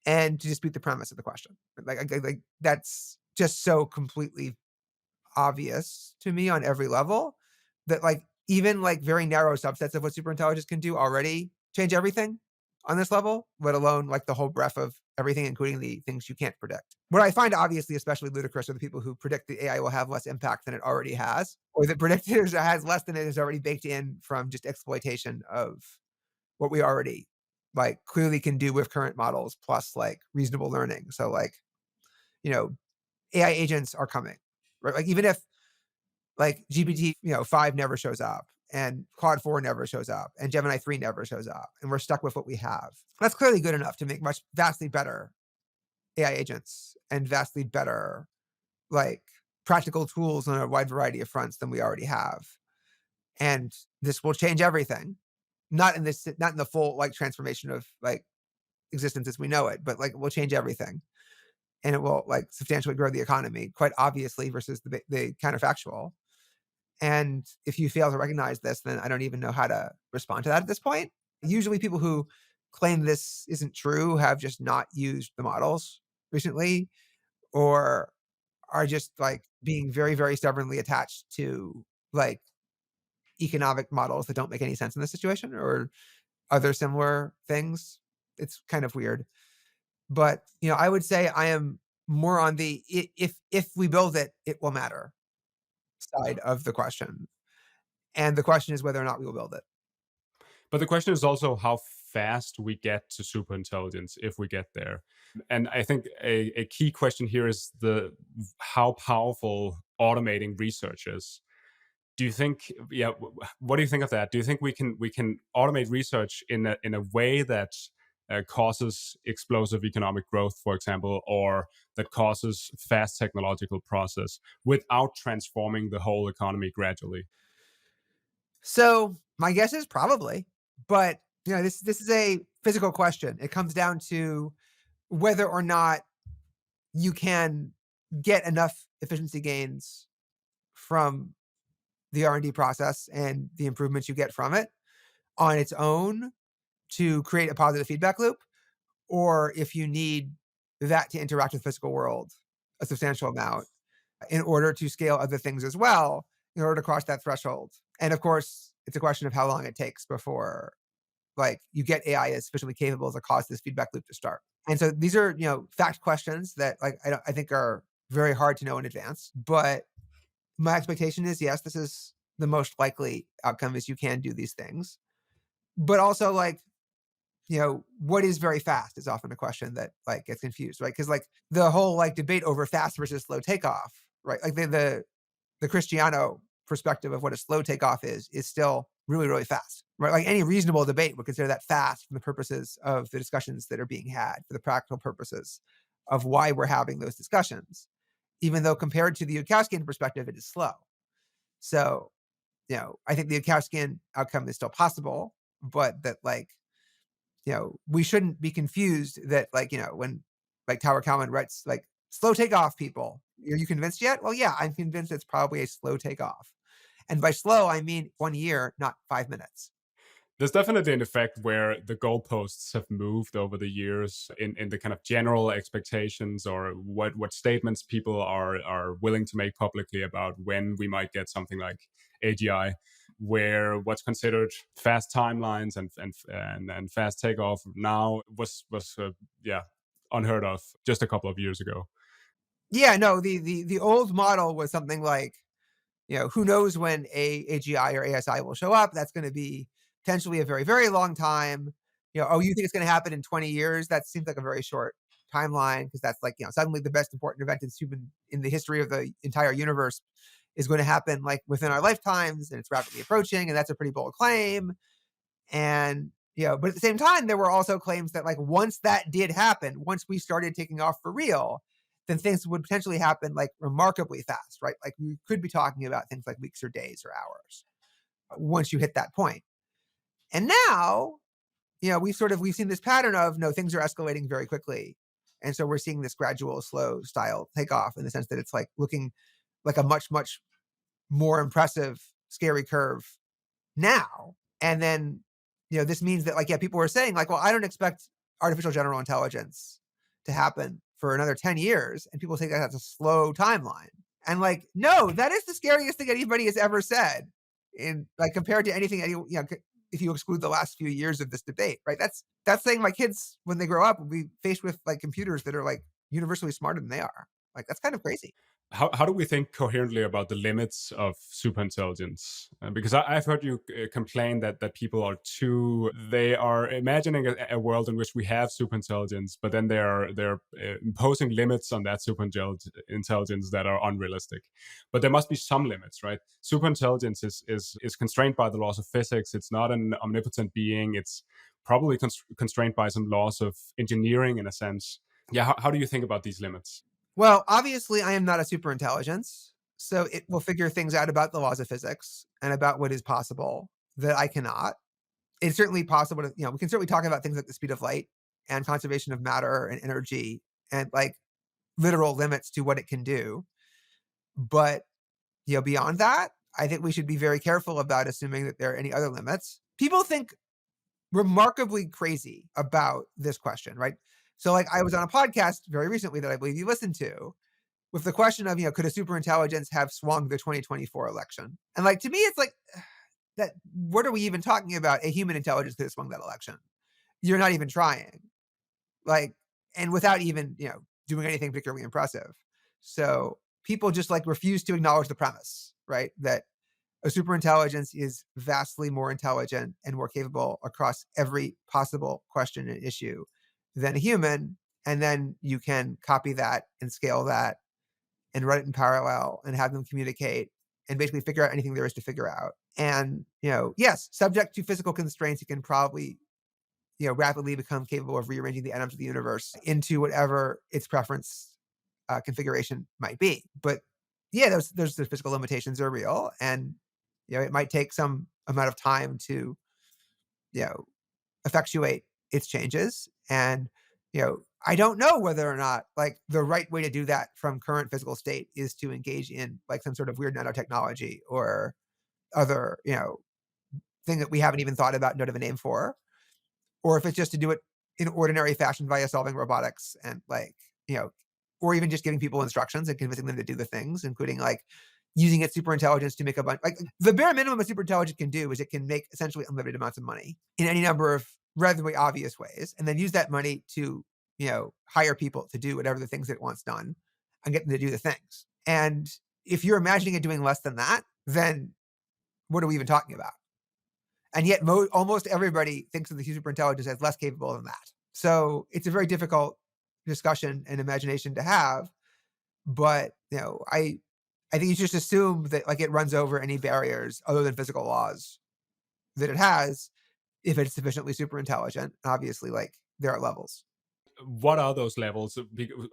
and to dispute the premise of the question. Like that's just so completely obvious to me on every level that even very narrow subsets of what superintelligence can do already change everything on this level, let alone the whole breadth of everything, including the things you can't predict. What I find obviously especially ludicrous are the people who predict the AI will have less impact than it already has, or that predict it has less than it is already baked in from just exploitation of what we already clearly can do with current models plus reasonable learning. So you know, AI agents are coming, right? Like even if GPT, 5 never shows up and Claude 4 never shows up and Gemini 3 never shows up and we're stuck with what we have. That's clearly good enough to make vastly better AI agents and vastly better like practical tools on a wide variety of fronts than we already have. And this will change everything. Not in the full transformation of existence as we know it, but it will change everything. And it will substantially grow the economy, quite obviously, versus the counterfactual. And if you fail to recognize this, then I don't even know how to respond to that at this point. Usually, people who claim this isn't true have just not used the models recently, or are just being very, very stubbornly attached to like economic models that don't make any sense in this situation, or other similar things. It's kind of weird. But I would say I am more on the if we build it, it will matter side of the question. And the question is whether or not we will build it. But the question is also how fast we get to superintelligence if we get there. And I think a key question here is the how powerful automating research is. Do you think, yeah, what do you think of that? Do you think we can automate research in a way that causes explosive economic growth, for example, or that causes fast technological process without transforming the whole economy gradually? So my guess is probably, but This is a physical question. It comes down to whether or not you can get enough efficiency gains from the R&D process and the improvements you get from it on its own to create a positive feedback loop, or if you need that to interact with the physical world a substantial amount in order to scale other things as well, in order to cross that threshold. And of course, it's a question of how long it takes before you get AI as sufficiently capable to cause this feedback loop to start. And so these are, fact questions that I think are very hard to know in advance. But my expectation is yes, this is the most likely outcome is you can do these things. But also what is very fast is often a question that gets confused, right? Because the whole debate over fast versus slow takeoff, right? Like the Cristiano perspective of what a slow takeoff is still really, really fast, right? Like any reasonable debate would consider that fast for the purposes of the discussions that are being had, for the practical purposes of why we're having those discussions, even though compared to the Yudkowskian perspective, it is slow. So, I think the Yudkowskian outcome is still possible, but that we shouldn't be confused that when Tower Kalman writes slow takeoff people, are you convinced yet? Well, yeah, I'm convinced it's probably a slow takeoff. And by slow, I mean 1 year, not 5 minutes. There's definitely an effect where the goalposts have moved over the years in the kind of general expectations or what statements people are willing to make publicly about when we might get something like AGI, where what's considered fast timelines and fast takeoff now was yeah, unheard of just a couple of years ago. Yeah, no, the old model was something who knows when AGI or ASI will show up? That's going to be potentially a very, very long time. Oh, you think it's going to happen in 20 years? That seems like a very short timeline because that's suddenly the best important event in the history of the entire universe is going to happen within our lifetimes, and it's rapidly approaching, and that's a pretty bold claim. And but at the same time, there were also claims that once that did happen, once we started taking off for real, then things would potentially happen remarkably fast, right? Like we could be talking about things like weeks or days or hours once you hit that point. And now, we've seen this pattern of no, things are escalating very quickly. And so we're seeing this gradual, slow style takeoff in the sense that it's looking like a much, much more impressive, scary curve now. And then, this means that yeah, people were saying well, I don't expect artificial general intelligence to happen for another 10 years. And people think that that's a slow timeline. And no, that is the scariest thing anybody has ever said in compared to anything if you exclude the last few years of this debate, right? That's saying my kids when they grow up will be faced with computers that are universally smarter than they are. That's kind of crazy. How do we think coherently about the limits of superintelligence? Because I've heard you complain that people are they are imagining a world in which we have superintelligence, but then they're imposing limits on that superintelligence that are unrealistic. But there must be some limits, right? Superintelligence is constrained by the laws of physics. It's not an omnipotent being. It's probably constrained by some laws of engineering in a sense. Yeah, how do you think about these limits? Well, obviously, I am not a super intelligence, so it will figure things out about the laws of physics and about what is possible that I cannot. It's certainly possible to, we can certainly talk about things like the speed of light and conservation of matter and energy and literal limits to what it can do. But, beyond that, I think we should be very careful about assuming that there are any other limits. People think remarkably crazy about this question, right? So, I was on a podcast very recently that I believe you listened to with the question of, could a super intelligence have swung the 2024 election? And to me, it's that what are we even talking about? A human intelligence could have swung that election. You're not even trying. And without even, doing anything particularly impressive. So people just refuse to acknowledge the premise, right? That a super intelligence is vastly more intelligent and more capable across every possible question and issue than a human. And then you can copy that and scale that and run it in parallel and have them communicate and basically figure out anything there is to figure out. And, yes, subject to physical constraints, it can probably, rapidly become capable of rearranging the atoms of the universe into whatever its preference configuration might be. But yeah, those the physical limitations are real. And, it might take some amount of time to, you know, effectuate its changes. And, I don't know whether or not like the right way to do that from current physical state is to engage in like some sort of weird nanotechnology or other, thing that we haven't even thought about and don't have a name for, or if it's just to do it in ordinary fashion via solving robotics and like, or even just giving people instructions and convincing them to do the things, including like using its super intelligence to make a bunch like the bare minimum a super intelligence can do is it can make essentially unlimited amounts of money in any number of relatively obvious ways, and then use that money to, hire people to do whatever the things that it wants done and get them to do the things. And if you're imagining it doing less than that, then what are we even talking about? And yet almost everybody thinks of the super intelligence as less capable than that. So it's a very difficult discussion and imagination to have. But I think you just assume that like it runs over any barriers other than physical laws that it has if it's sufficiently super intelligent. Obviously, like there are levels. What are those levels?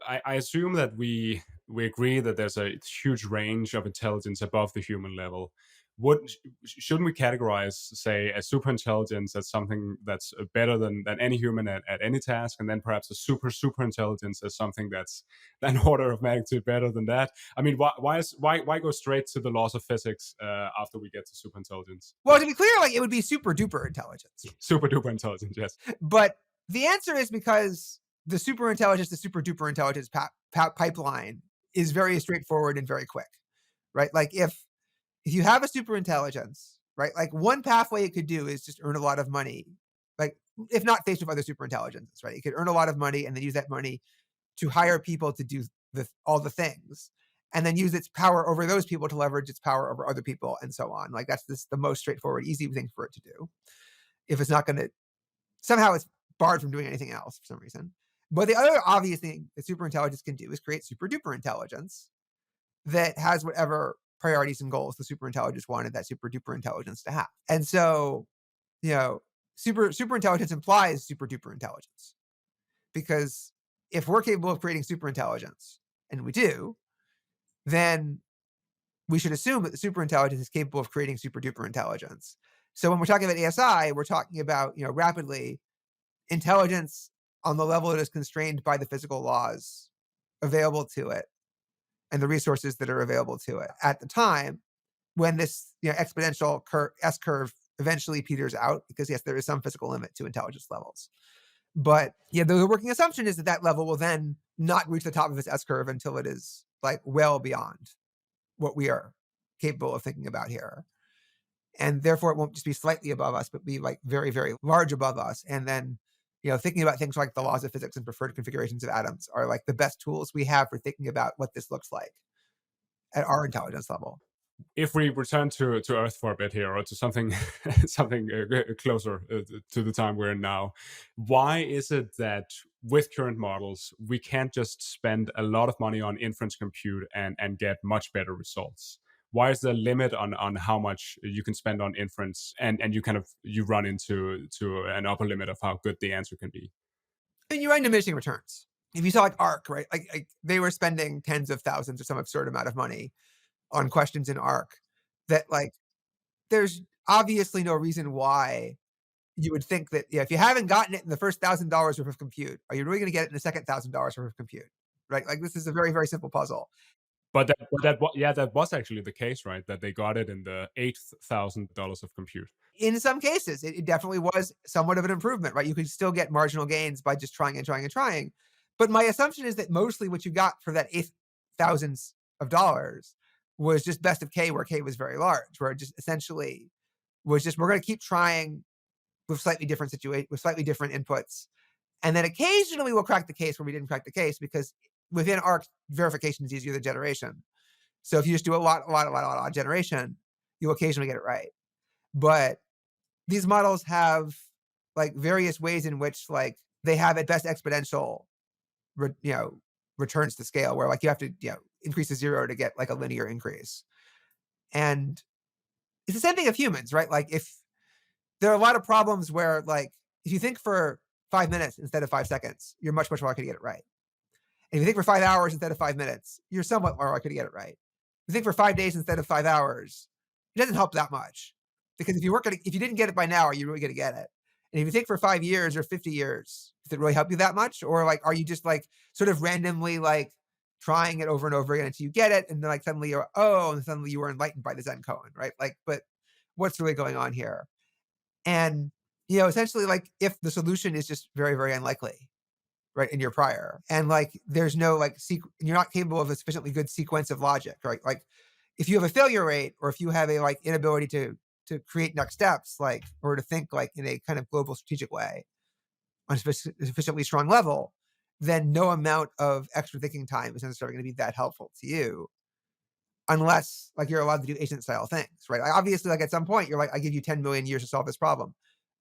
I assume that we agree that there's a huge range of intelligence above the human level. What shouldn't we categorize, say, a super intelligence as something that's better than any human at any task, and then perhaps a super intelligence as something that's an order of magnitude better than that? I mean, why go straight to the laws of physics after we get to super intelligence? Well, to be clear, like it would be super duper intelligence. Super duper intelligence, yes. But the answer is because the super intelligence, the super duper intelligence pipeline is very straightforward and very quick, right? Like if you have a super intelligence, right? Like one pathway it could do is just earn a lot of money, like if not faced with other super intelligences, right? It could earn a lot of money and then use that money to hire people to do all the things, and then use its power over those people to leverage its power over other people, and so on. Like that's the most straightforward, easy thing for it to do. If it's not going to somehow it's barred from doing anything else for some reason. But the other obvious thing that super intelligence can do is create super duper intelligence that has whatever priorities and goals the super intelligence wanted that super duper intelligence to have. And so, super intelligence implies super duper intelligence. Because if we're capable of creating super intelligence, and we do, then we should assume that the super intelligence is capable of creating super duper intelligence. So when we're talking about ASI, we're talking about, rapidly intelligence on the level that is constrained by the physical laws available to it and the resources that are available to it at the time when this exponential S curve eventually peters out, because yes, there is some physical limit to intelligence levels. But yeah, the working assumption is that that level will then not reach the top of its S curve until it is like well beyond what we are capable of thinking about here. And therefore it won't just be slightly above us, but be like very, very large above us. And then, thinking about things like the laws of physics and preferred configurations of atoms are like the best tools we have for thinking about what this looks like at our intelligence level. If we return to Earth for a bit here, or to something something closer to the time we're in now, why is it that with current models we can't just spend a lot of money on inference compute and get much better results? Why is there a limit on how much you can spend on inference, and you run into an upper limit of how good the answer can be? And you run diminishing returns. If you saw like ARC, right? Like they were spending tens of thousands or some absurd amount of money on questions in ARC that like there's obviously no reason why you would think that if you haven't gotten it in the first $1,000 worth of compute, are you really going to get it in the second $1,000 worth of compute? Right? Like this is a very, very simple puzzle. That was actually the case, right? That they got it in the $8,000 of compute. In some cases, it definitely was somewhat of an improvement, right? You could still get marginal gains by just trying and trying and trying. But my assumption is that mostly what you got for that eighth thousands of dollars was just best of K, where K was very large, where it just essentially was just we're going to keep trying with slightly different with slightly different inputs, and then occasionally we'll crack the case where we didn't crack the case, because within ARC verification is easier than generation. So if you just do a lot of generation, you'll occasionally get it right. But these models have like various ways in which like they have at best exponential, returns to scale, where like you have to increase to zero to get like a linear increase. And it's the same thing of humans, right? Like if there are a lot of problems where like if you think for 5 minutes instead of 5 seconds, you're much more likely to get it right. And if you think for 5 hours instead of 5 minutes, you're somewhat more likely to get it right. If you think for 5 days instead of 5 hours, it doesn't help that much. Because if you didn't get it by now, are you really going to get it? And if you think for 5 years or 50 years, does it really help you that much? Or like, are you just like sort of randomly like trying it over and over again until you get it? And then like suddenly you're, oh, and suddenly you were enlightened by the Zen koan, right? Like, but what's really going on here? And, essentially like if the solution is just very, very unlikely, right, in your prior, and like there's no like you're not capable of a sufficiently good sequence of logic, right? Like if you have a failure rate, or if you have a like inability to create next steps, like, or to think like in a kind of global strategic way on a sufficiently strong level, then no amount of extra thinking time is necessarily going to be that helpful to you, unless like you're allowed to do agent style things, right? Like, obviously, like at some point, you're like, I give you 10 million years to solve this problem.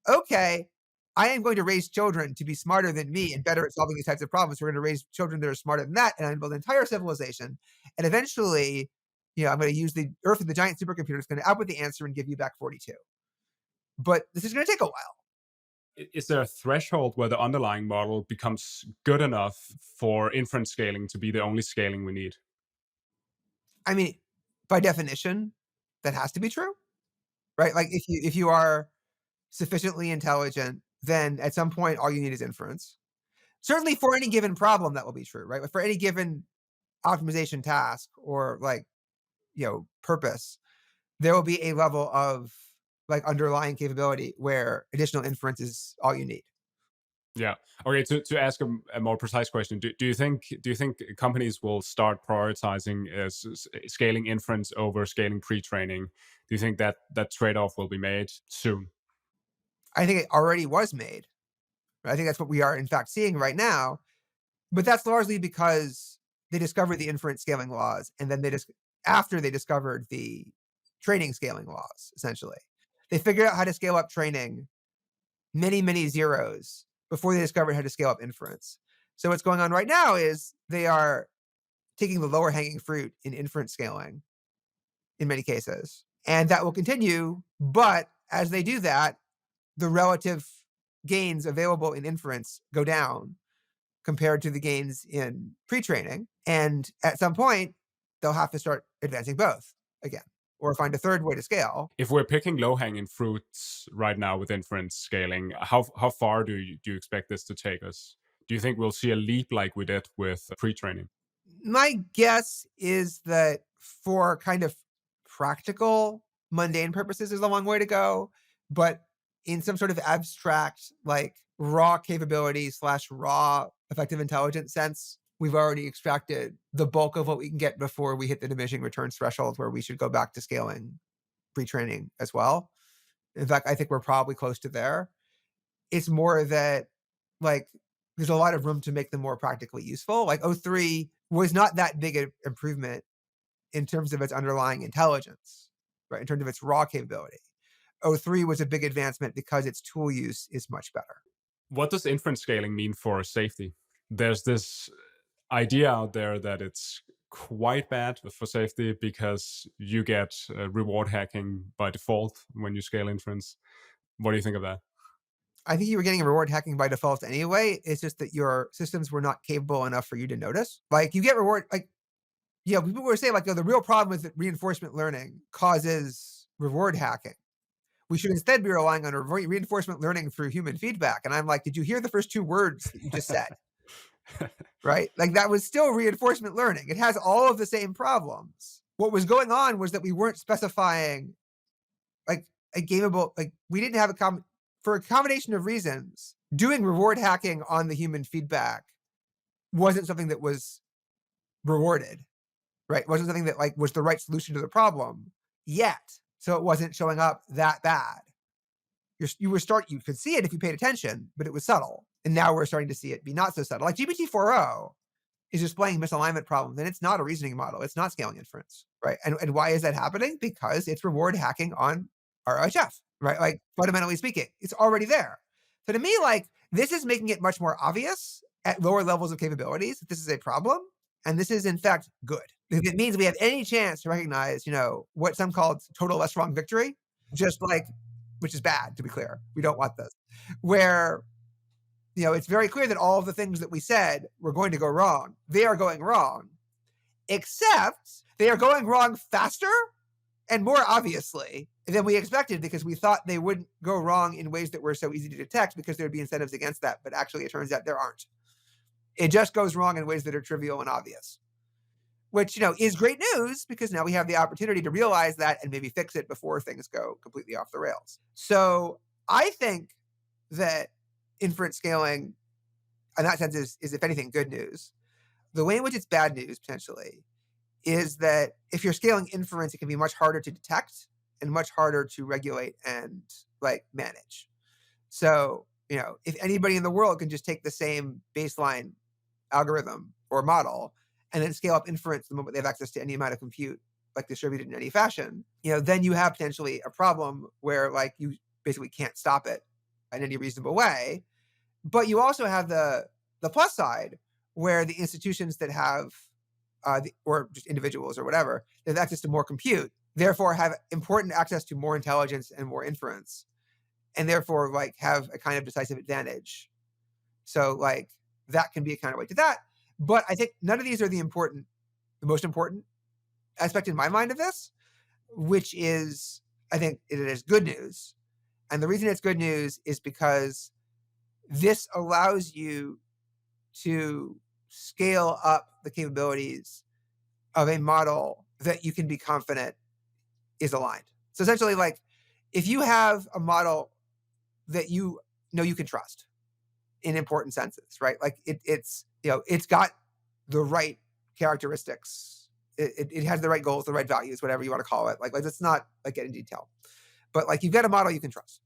Okay, I am going to raise children to be smarter than me and better at solving these types of problems. We're going to raise children that are smarter than that, and I'm going to build an entire civilization. And eventually, I'm going to use the Earth as the giant supercomputer. It's going to output the answer and give you back 42. But this is going to take a while. Is there a threshold where the underlying model becomes good enough for inference scaling to be the only scaling we need? I mean, by definition, that has to be true, right? Like if you are sufficiently intelligent, then at some point all you need is inference. Certainly for any given problem that will be true, right? But for any given optimization task or like, purpose, there will be a level of like underlying capability where additional inference is all you need. Yeah. Okay. To ask a more precise question, do you think companies will start prioritizing scaling inference over scaling pre-training? Do you think that trade off will be made soon? I think it already was made. I think that's what we are in fact seeing right now. But that's largely because they discovered the inference scaling laws, and then after they discovered the training scaling laws, essentially. They figured out how to scale up training many, many zeros before they discovered how to scale up inference. So what's going on right now is they are taking the lower hanging fruit in inference scaling in many cases. And that will continue. But as they do that, the relative gains available in inference go down compared to the gains in pre-training. And at some point, they'll have to start advancing both again, or find a third way to scale. If we're picking low-hanging fruits right now with inference scaling, how far do you expect this to take us? Do you think we'll see a leap like we did with pre-training? My guess is that for kind of practical, mundane purposes is a long way to go, but in some sort of abstract, like raw capability / raw effective intelligence sense, we've already extracted the bulk of what we can get before we hit the diminishing returns threshold where we should go back to scaling pre-training as well. In fact, I think we're probably close to there. It's more that like there's a lot of room to make them more practically useful. Like O3 was not that big an improvement in terms of its underlying intelligence, right? In terms of its raw capability. O3 was a big advancement because its tool use is much better. What does inference scaling mean for safety? There's this idea out there that it's quite bad for safety because you get reward hacking by default when you scale inference. What do you think of that? I think you were getting reward hacking by default anyway. It's just that your systems were not capable enough for you to notice. Like you get reward, like, people were saying like, the real problem with reinforcement learning causes reward hacking. We should instead be relying on reinforcement learning through human feedback. And I'm like, did you hear the first two words that you just said? Right? Like that was still reinforcement learning. It has all of the same problems. What was going on was that we weren't specifying like a gameable, like we didn't have for a combination of reasons, doing reward hacking on the human feedback wasn't something that was rewarded, right? It wasn't something that like was the right solution to the problem yet. So it wasn't showing up that bad. You could see it if you paid attention, but it was subtle. And now we're starting to see it be not so subtle. Like GPT-4o is displaying misalignment problems, and it's not a reasoning model. It's not scaling inference, right? And why is that happening? Because it's reward hacking on RLHF, right? Like fundamentally speaking, it's already there. So to me, like this is making it much more obvious at lower levels of capabilities that this is a problem, and this is in fact good. If it means we have any chance to recognize, what some call total less wrong victory, just like, which is bad to be clear. We don't want this. Where, it's very clear that all of the things that we said were going to go wrong, they are going wrong, except they are going wrong faster and more obviously than we expected because we thought they wouldn't go wrong in ways that were so easy to detect because there would be incentives against that. But actually, it turns out there aren't. It just goes wrong in ways that are trivial and obvious, which, is great news because now we have the opportunity to realize that and maybe fix it before things go completely off the rails. So I think that inference scaling in that sense is if anything, good news. The way in which it's bad news potentially is that if you're scaling inference, it can be much harder to detect and much harder to regulate and manage. So, if anybody in the world can just take the same baseline algorithm or model and then scale up inference the moment they have access to any amount of compute, distributed in any fashion, then you have potentially a problem where you basically can't stop it in any reasonable way. But you also have the plus side where the institutions that have, or just individuals or whatever, that have access to more compute, therefore have important access to more intelligence and more inference, and therefore have a kind of decisive advantage. So that can be a counterweight to that. But I think none of these are the most important aspect in my mind of this, which is I think it is good news. And the reason it's good news is because this allows you to scale up the capabilities of a model that you can be confident is aligned. So essentially, if you have a model that you know you can trust in important senses, right? It's got the right characteristics. It has the right goals, the right values, whatever you want to call it. Let's not get in detail, but you've got a model you can trust.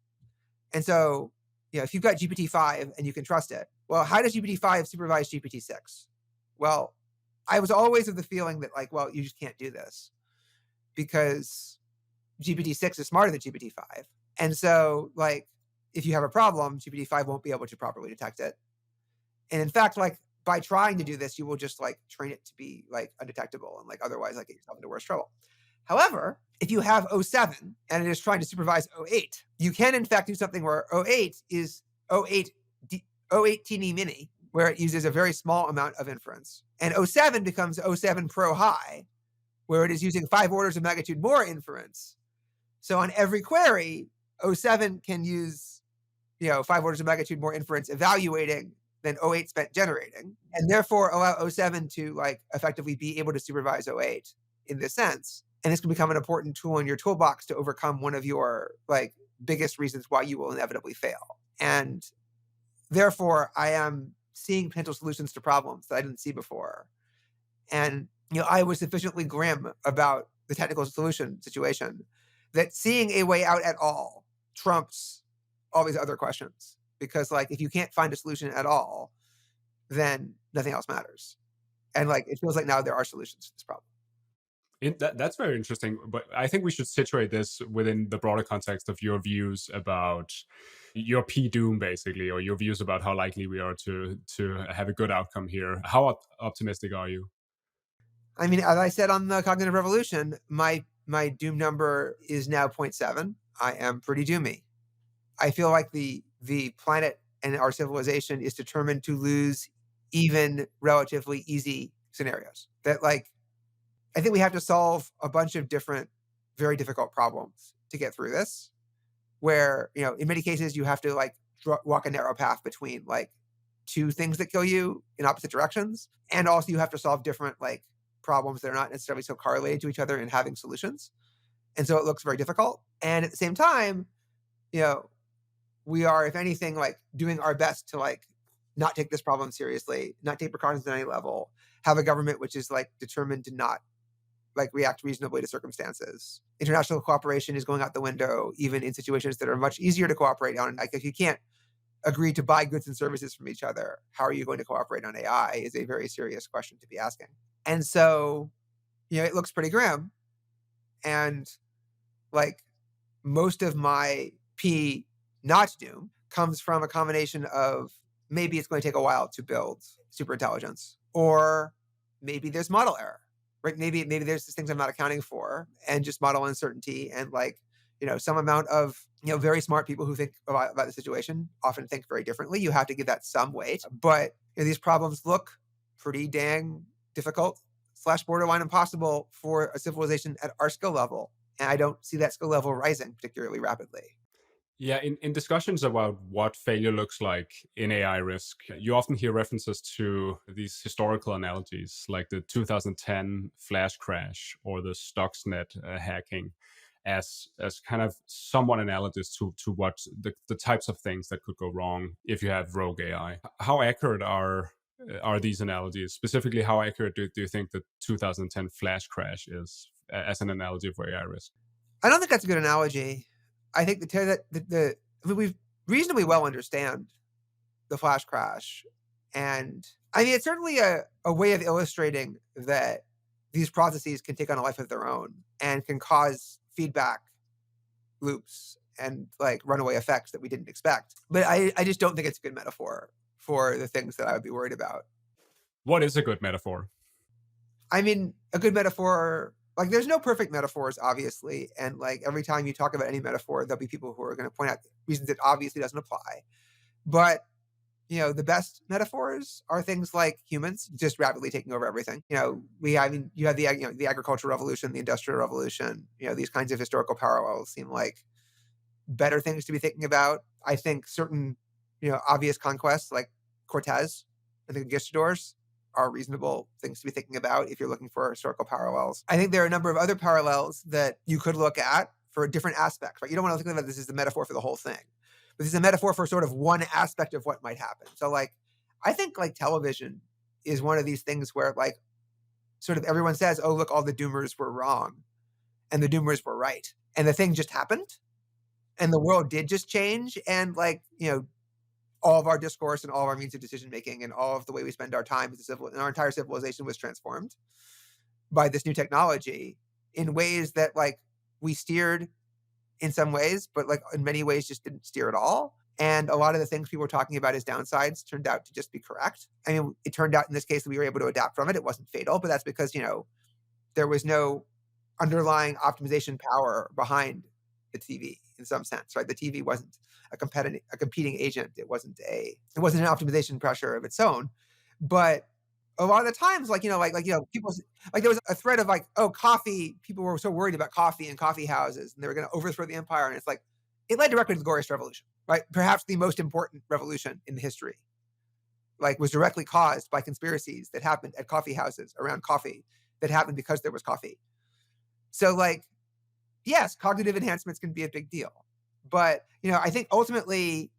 And so, if you've got GPT-5 and you can trust it, well, how does GPT-5 supervise GPT-6? Well, I was always of the feeling that you just can't do this because GPT-6 is smarter than GPT-5. And so if you have a problem, GPT-5 won't be able to properly detect it. And in fact, by trying to do this, you will just train it to be undetectable and otherwise get yourself into worse trouble. However, if you have O7 and it is trying to supervise O8, you can in fact do something where O8 is O8 teeny mini, where it uses a very small amount of inference. And O7 becomes O7 Pro High, where it is using 5 orders of magnitude more inference. So on every query, O7 can use 5 orders of magnitude more inference evaluating than O8 spent generating, and therefore allow O7 to effectively be able to supervise O8 in this sense. And this can become an important tool in your toolbox to overcome one of your biggest reasons why you will inevitably fail. And therefore, I am seeing potential solutions to problems that I didn't see before. And I was sufficiently grim about the technical solution situation that seeing a way out at all trumps all these other questions. Because if you can't find a solution at all, then nothing else matters. And it feels like now there are solutions to this problem. That's very interesting, but I think we should situate this within the broader context of your views about your P-doom, basically, or your views about how likely we are to have a good outcome here. How optimistic are you? I mean, as I said on the Cognitive Revolution, my doom number is now 0.7. I am pretty doomy. I feel like the planet and our civilization is determined to lose even relatively easy scenarios. That I think we have to solve a bunch of different, very difficult problems to get through this, where, in many cases you have to walk a narrow path between two things that kill you in opposite directions. And also you have to solve different problems that are not necessarily so correlated to each other in having solutions. And so it looks very difficult. And at the same time, we are, if anything, doing our best to not take this problem seriously, not take precautions at any level, have a government which is determined to not react reasonably to circumstances. International cooperation is going out the window, even in situations that are much easier to cooperate on. If you can't agree to buy goods and services from each other, how are you going to cooperate on AI is a very serious question to be asking. And so, it looks pretty grim. And most of my P not doom comes from a combination of maybe it's going to take a while to build superintelligence, or maybe there's model error. Right? Maybe there's these things I'm not accounting for, and just model uncertainty, and some amount of very smart people who think about the situation often think very differently. You have to give that some weight, but these problems look pretty dang difficult / borderline impossible for a civilization at our skill level. And I don't see that skill level rising particularly rapidly. Yeah, in discussions about what failure looks like in AI risk, you often hear references to these historical analogies like the 2010 flash crash or the Stuxnet hacking as kind of somewhat analogous to what the types of things that could go wrong if you have rogue AI. How accurate are these analogies? Specifically, how accurate do you think the 2010 flash crash is as an analogy for AI risk? I don't think that's a good analogy. I think I mean, we reasonably well understand the flash crash. And I mean, it's certainly a way of illustrating that these processes can take on a life of their own and can cause feedback loops and like runaway effects that we didn't expect. But I just don't think it's a good metaphor for the things that I would be worried about. What is a good metaphor? I mean, a good metaphor, like there's no perfect metaphors, obviously. And like every time you talk about any metaphor, there'll be people who are going to point out reasons it obviously doesn't apply. But the best metaphors are things like humans just rapidly taking over everything. I mean, you have the agricultural revolution, the industrial revolution. These kinds of historical parallels seem like better things to be thinking about. I think certain, obvious conquests like Cortez and the conquistadors are reasonable things to be thinking about if you're looking for historical parallels. I think there are a number of other parallels that you could look at for different aspects, right? You don't want to think about this as the metaphor for the whole thing, but this is a metaphor for sort of one aspect of what might happen. So like, I think like television is one of these things where like sort of everyone says, oh, look, all the doomers were wrong and the doomers were right. And the thing just happened and the world did just change. And like, all of our discourse and all of our means of decision making and all of the way we spend our time as and our entire civilization was transformed by this new technology in ways that like we steered in some ways, but like in many ways just didn't steer at all. And a lot of the things people were talking about as downsides turned out to just be correct. I mean, it turned out in this case that we were able to adapt from it. It wasn't fatal, but that's because, there was no underlying optimization power behind the TV in some sense, right? The TV wasn't a competing agent. It wasn't an optimization pressure of its own. But a lot of the times, like, people like there was a thread of like, oh, coffee, people were so worried about coffee and coffee houses and they were going to overthrow the empire. And it's like, it led directly to the Glorious Revolution, right? Perhaps the most important revolution in history, like was directly caused by conspiracies that happened at coffee houses around coffee that happened because there was coffee. So like, yes, cognitive enhancements can be a big deal. But, I think ultimately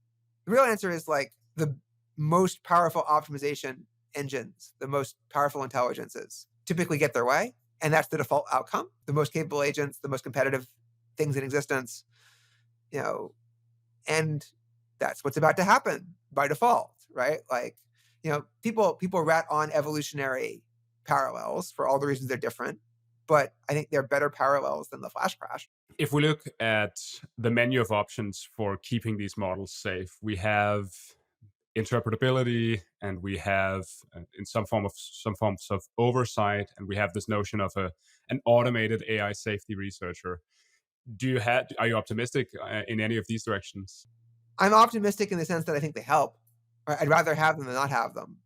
the real answer is like the most powerful optimization engines, the most powerful intelligences typically get their way. And that's the default outcome. The most capable agents, the most competitive things in existence, and that's what's about to happen by default, right? Like, people rat on evolutionary parallels for all the reasons they're different, but I think they're better parallels than the flash crash. If we look at the menu of options for keeping these models safe, we have interpretability and we have in some forms of oversight, and we have this notion of an automated AI safety researcher. Are you optimistic in any of these directions? I'm optimistic in the sense that I think they help. I'd rather have them than not have them.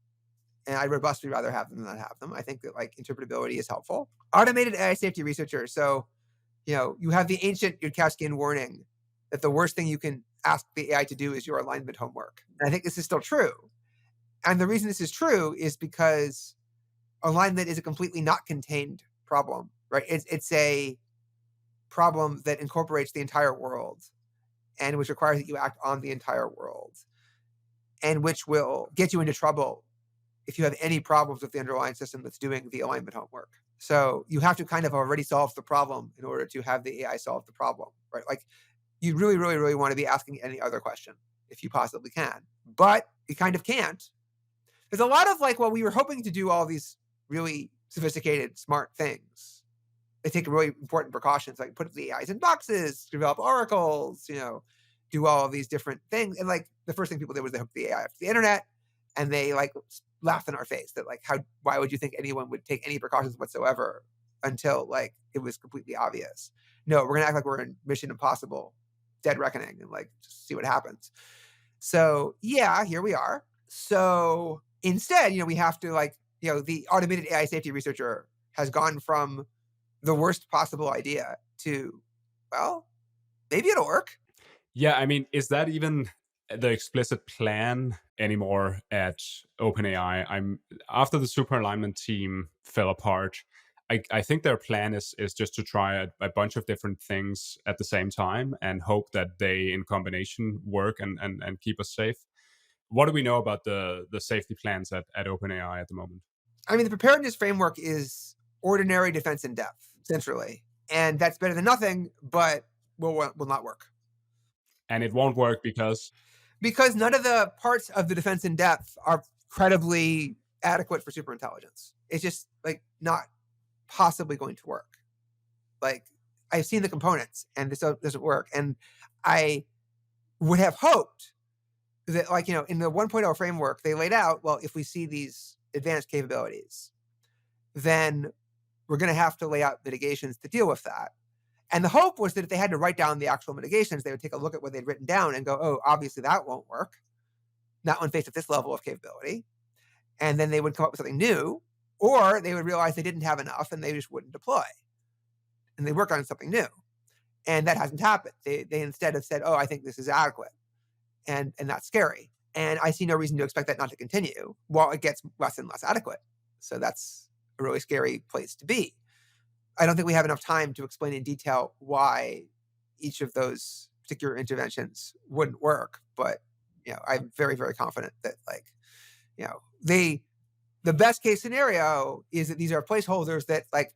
And I'd robustly rather have them than not have them. I think that like interpretability is helpful. Automated AI safety researcher. So, you have the ancient Yudkowskian warning that the worst thing you can ask the AI to do is your alignment homework. And I think this is still true. And the reason this is true is because alignment is a completely not contained problem, right? It's a problem that incorporates the entire world and which requires that you act on the entire world and which will get you into trouble if you have any problems with the underlying system that's doing the alignment homework. So you have to kind of already solve the problem in order to have the AI solve the problem, right? Like you really, really, really want to be asking any other question if you possibly can, but you kind of can't. There's a lot of like, well, we were hoping to do all these really sophisticated, smart things. They take really important precautions, like put the AIs in boxes, develop oracles, do all of these different things. And like the first thing people did was they hooked the AI up to the internet, and they like laughed in our face that like, why would you think anyone would take any precautions whatsoever until like it was completely obvious? No, we're gonna act like we're in Mission Impossible, Dead Reckoning, and like just see what happens. So yeah, here we are. So instead, we have to like, the automated AI safety researcher has gone from the worst possible idea to, well, maybe it'll work. Yeah, I mean, is that even the explicit plan anymore at OpenAI? I'm After the super alignment team fell apart. I think their plan is just to try a bunch of different things at the same time and hope that they in combination work and keep us safe. What do we know about the safety plans at OpenAI at the moment? I mean, the preparedness framework is ordinary defense in depth, centrally. And that's better than nothing, but will not work. And it won't work Because none of the parts of the defense in depth are credibly adequate for superintelligence. It's just like not possibly going to work. Like, I've seen the components and this doesn't work. And I would have hoped that, like, in the 1.0 framework, they laid out, well, if we see these advanced capabilities, then we're going to have to lay out mitigations to deal with that. And the hope was that if they had to write down the actual mitigations, they would take a look at what they'd written down and go, oh, obviously that won't work, not when faced with this level of capability. And then they would come up with something new, or they would realize they didn't have enough and they just wouldn't deploy. And they work on something new. And that hasn't happened. They instead have said, oh, I think this is adequate. And that's scary. And I see no reason to expect that not to continue while it gets less and less adequate. So that's a really scary place to be. I don't think we have enough time to explain in detail why each of those particular interventions wouldn't work. But, I'm very, very confident that, like, the best case scenario is that these are placeholders that, like,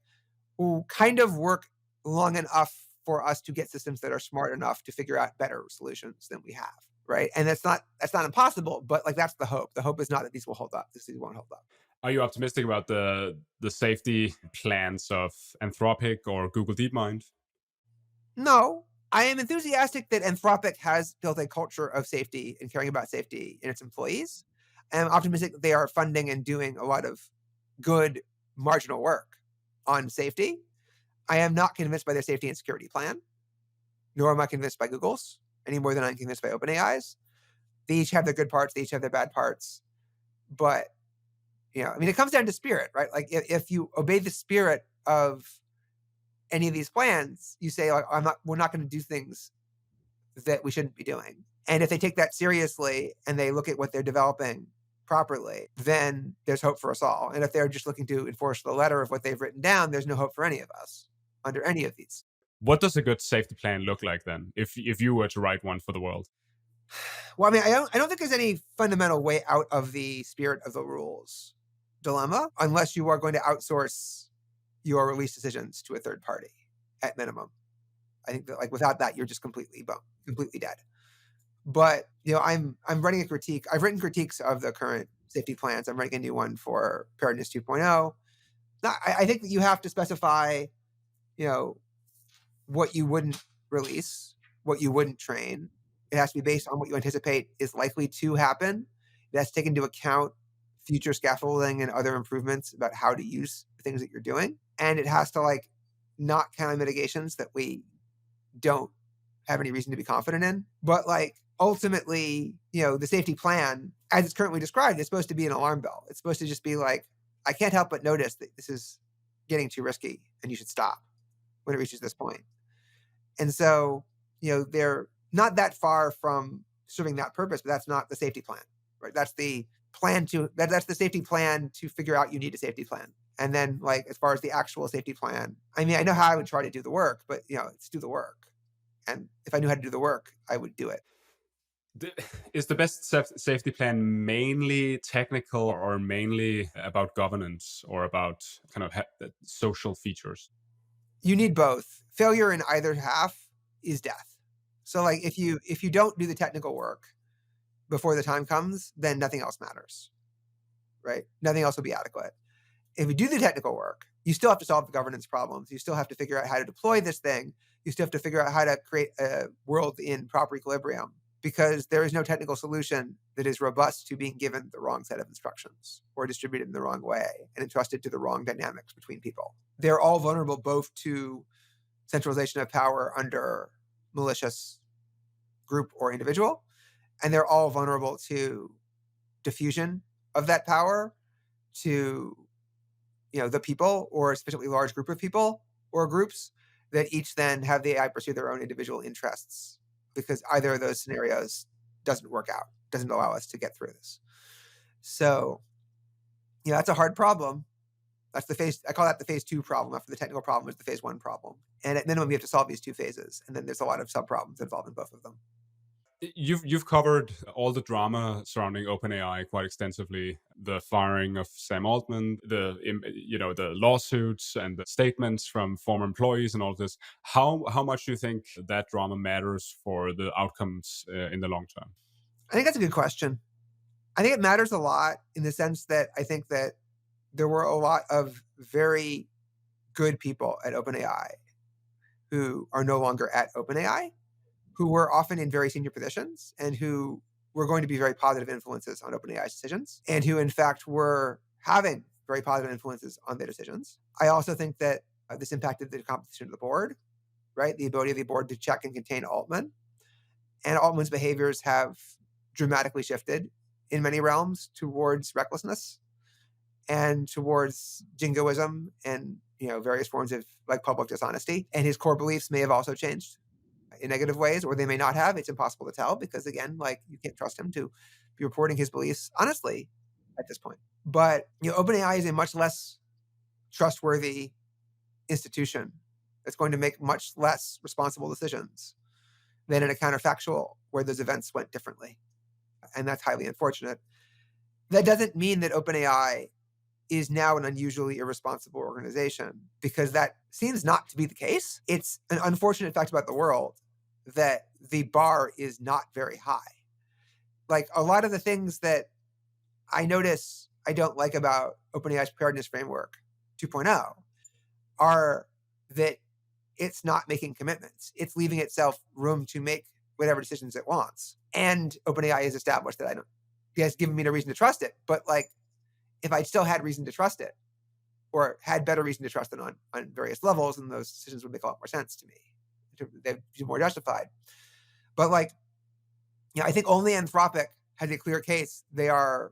will kind of work long enough for us to get systems that are smart enough to figure out better solutions than we have. Right. And that's not impossible, but, like, that's the hope. The hope is not that these will hold up. These won't hold up. Are you optimistic about the safety plans of Anthropic or Google DeepMind? No, I am enthusiastic that Anthropic has built a culture of safety and caring about safety in its employees. I'm optimistic that they are funding and doing a lot of good marginal work on safety. I am not convinced by their safety and security plan, nor am I convinced by Google's any more than I'm convinced by OpenAI's. They each have their good parts, they each have their bad parts. But, I mean, it comes down to spirit, right? Like, if you obey the spirit of any of these plans, you say, like, we're not going to do things that we shouldn't be doing. And if they take that seriously and they look at what they're developing properly, then there's hope for us all. And if they're just looking to enforce the letter of what they've written down, there's no hope for any of us under any of these. What does a good safety plan look like then, if you were to write one for the world? Well, I mean, I don't think there's any fundamental way out of the spirit of the rules dilemma, unless you are going to outsource your release decisions to a third party at minimum. I think that, like, without that, you're just completely dead. But, I'm writing a critique. I've written critiques of the current safety plans. I'm writing a new one for Preparedness 2.0. I think that you have to specify, what you wouldn't release, what you wouldn't train. It has to be based on what you anticipate is likely to happen. It has to take into account future scaffolding and other improvements about how to use the things that you're doing. And it has to, like, not count on mitigations that we don't have any reason to be confident in. But, like, ultimately, the safety plan, as it's currently described, is supposed to be an alarm bell. It's supposed to just be like, I can't help but notice that this is getting too risky and you should stop when it reaches this point. And so, they're not that far from serving that purpose, but that's not the safety plan, right? That's the that's the safety plan to figure out you need a safety plan. And then, like, as far as the actual safety plan, I mean, I know how I would try to do the work, but, it's do the work. And if I knew how to do the work, I would do it. Is the best safety plan mainly technical or mainly about governance or about kind of social features? You need both. Failure in either half is death. So, like, if you don't do the technical work before the time comes, then nothing else matters, right? Nothing else will be adequate. If you do the technical work, you still have to solve the governance problems. You still have to figure out how to deploy this thing. You still have to figure out how to create a world in proper equilibrium, because there is no technical solution that is robust to being given the wrong set of instructions or distributed in the wrong way and entrusted to the wrong dynamics between people. They're all vulnerable both to centralization of power under malicious group or individual, and they're all vulnerable to diffusion of that power to, the people, or especially large group of people or groups that each then have the AI pursue their own individual interests because either of those scenarios doesn't work out, doesn't allow us to get through this. So, that's a hard problem. That's the phase. I call that the phase 2 problem. After the technical problem is the phase 1 problem. And at minimum, we have to solve these 2 phases. And then there's a lot of sub problems involved in both of them. You've covered all the drama surrounding OpenAI quite extensively. The firing of Sam Altman, the lawsuits and the statements from former employees, and all this. How much do you think that drama matters for the outcomes in the long term? I think that's a good question. I think it matters a lot in the sense that I think that there were a lot of very good people at OpenAI who are no longer at OpenAI, who were often in very senior positions and who were going to be very positive influences on OpenAI's decisions, and who, in fact, were having very positive influences on their decisions. I also think that this impacted the composition of the board, right? The ability of the board to check and contain Altman. And Altman's behaviors have dramatically shifted in many realms towards recklessness and towards jingoism and various forms of public dishonesty. And his core beliefs may have also changed in negative ways, or they may not have. It's impossible to tell because, again, you can't trust him to be reporting his beliefs honestly at this point. But OpenAI is a much less trustworthy institution that's going to make much less responsible decisions than in a counterfactual where those events went differently. And that's highly unfortunate. That doesn't mean that OpenAI is now an unusually irresponsible organization, because that seems not to be the case. It's an unfortunate fact about the world that the bar is not very high. A lot of the things that I notice I don't like about OpenAI's preparedness framework 2.0 are that it's not making commitments. It's leaving itself room to make whatever decisions it wants. And OpenAI has established that he has given me no reason to trust it. But if I still had reason to trust it, or had better reason to trust it on various levels, then those decisions would make a lot more sense to me. They'd be more justified. But I think only Anthropic has a clear case they are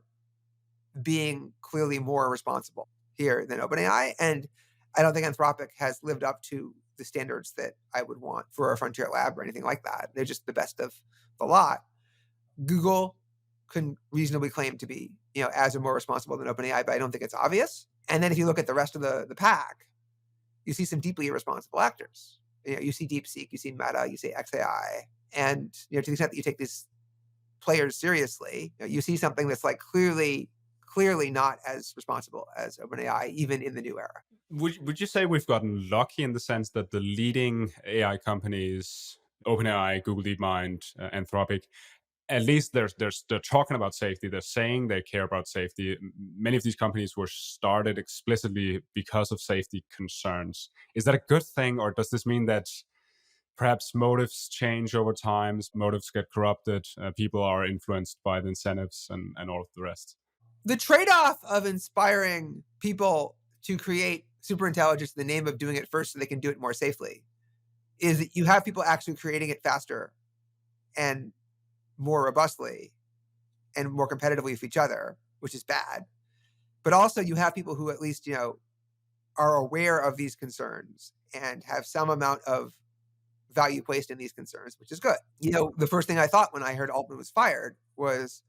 being clearly more responsible here than OpenAI. And I don't think Anthropic has lived up to the standards that I would want for a frontier lab or anything like that. They're just the best of the lot. Google can reasonably claim to be, as or more responsible than OpenAI, but I don't think it's obvious. And then if you look at the rest of the pack, you see some deeply irresponsible actors. You see DeepSeek, you see Meta, you see XAI, and to the extent that you take these players seriously, you see something that's clearly not as responsible as OpenAI, even in the new era. Would you say we've gotten lucky in the sense that the leading AI companies, OpenAI, Google DeepMind, Anthropic, at least they're talking about safety. They're saying they care about safety. Many of these companies were started explicitly because of safety concerns. Is that a good thing, or does this mean that perhaps motives change over time, motives get corrupted, people are influenced by the incentives and all of the rest? The trade-off of inspiring people to create superintelligence in the name of doing it first so they can do it more safely is that you have people actually creating it faster and more robustly and more competitively with each other, which is bad. But also you have people who at least, are aware of these concerns and have some amount of value placed in these concerns, which is good. The first thing I thought when I heard Altman was fired was,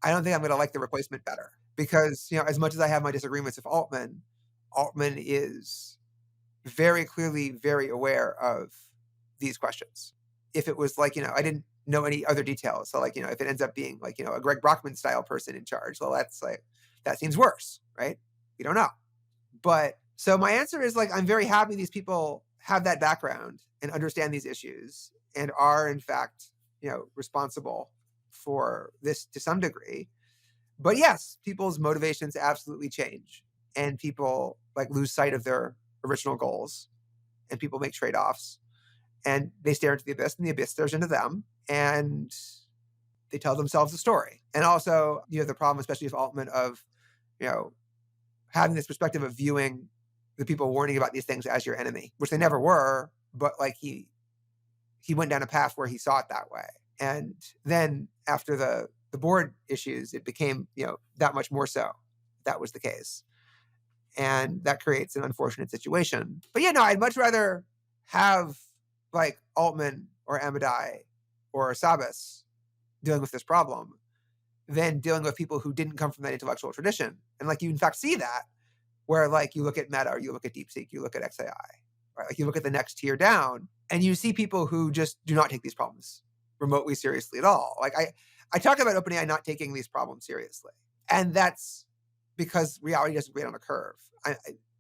I don't think I'm going to like the replacement better, because, as much as I have my disagreements with Altman is very clearly very aware of these questions. If it was I didn't know any other details. So if it ends up being a Greg Brockman style person in charge, well, that's that seems worse, right? We don't know. But so my answer is I'm very happy these people have that background and understand these issues and are in fact, responsible for this to some degree. But yes, people's motivations absolutely change, and people lose sight of their original goals, and people make trade-offs, and they stare into the abyss, and the abyss stares into them, and they tell themselves a story. And also, the problem, especially with Altman, of, having this perspective of viewing the people warning about these things as your enemy, which they never were, but he went down a path where he saw it that way. And then after the board issues, it became, that much more so. That was the case. And that creates an unfortunate situation. But I'd much rather have like Altman or Amadei or Sabas dealing with this problem than dealing with people who didn't come from that intellectual tradition. And like you in fact see that where like you look at Meta or you look at DeepSeek, you look at XAI, right? Like you look at the next tier down and you see people who just do not take these problems remotely seriously at all. Like I talk about OpenAI not taking these problems seriously. And that's because reality doesn't grade on a curve.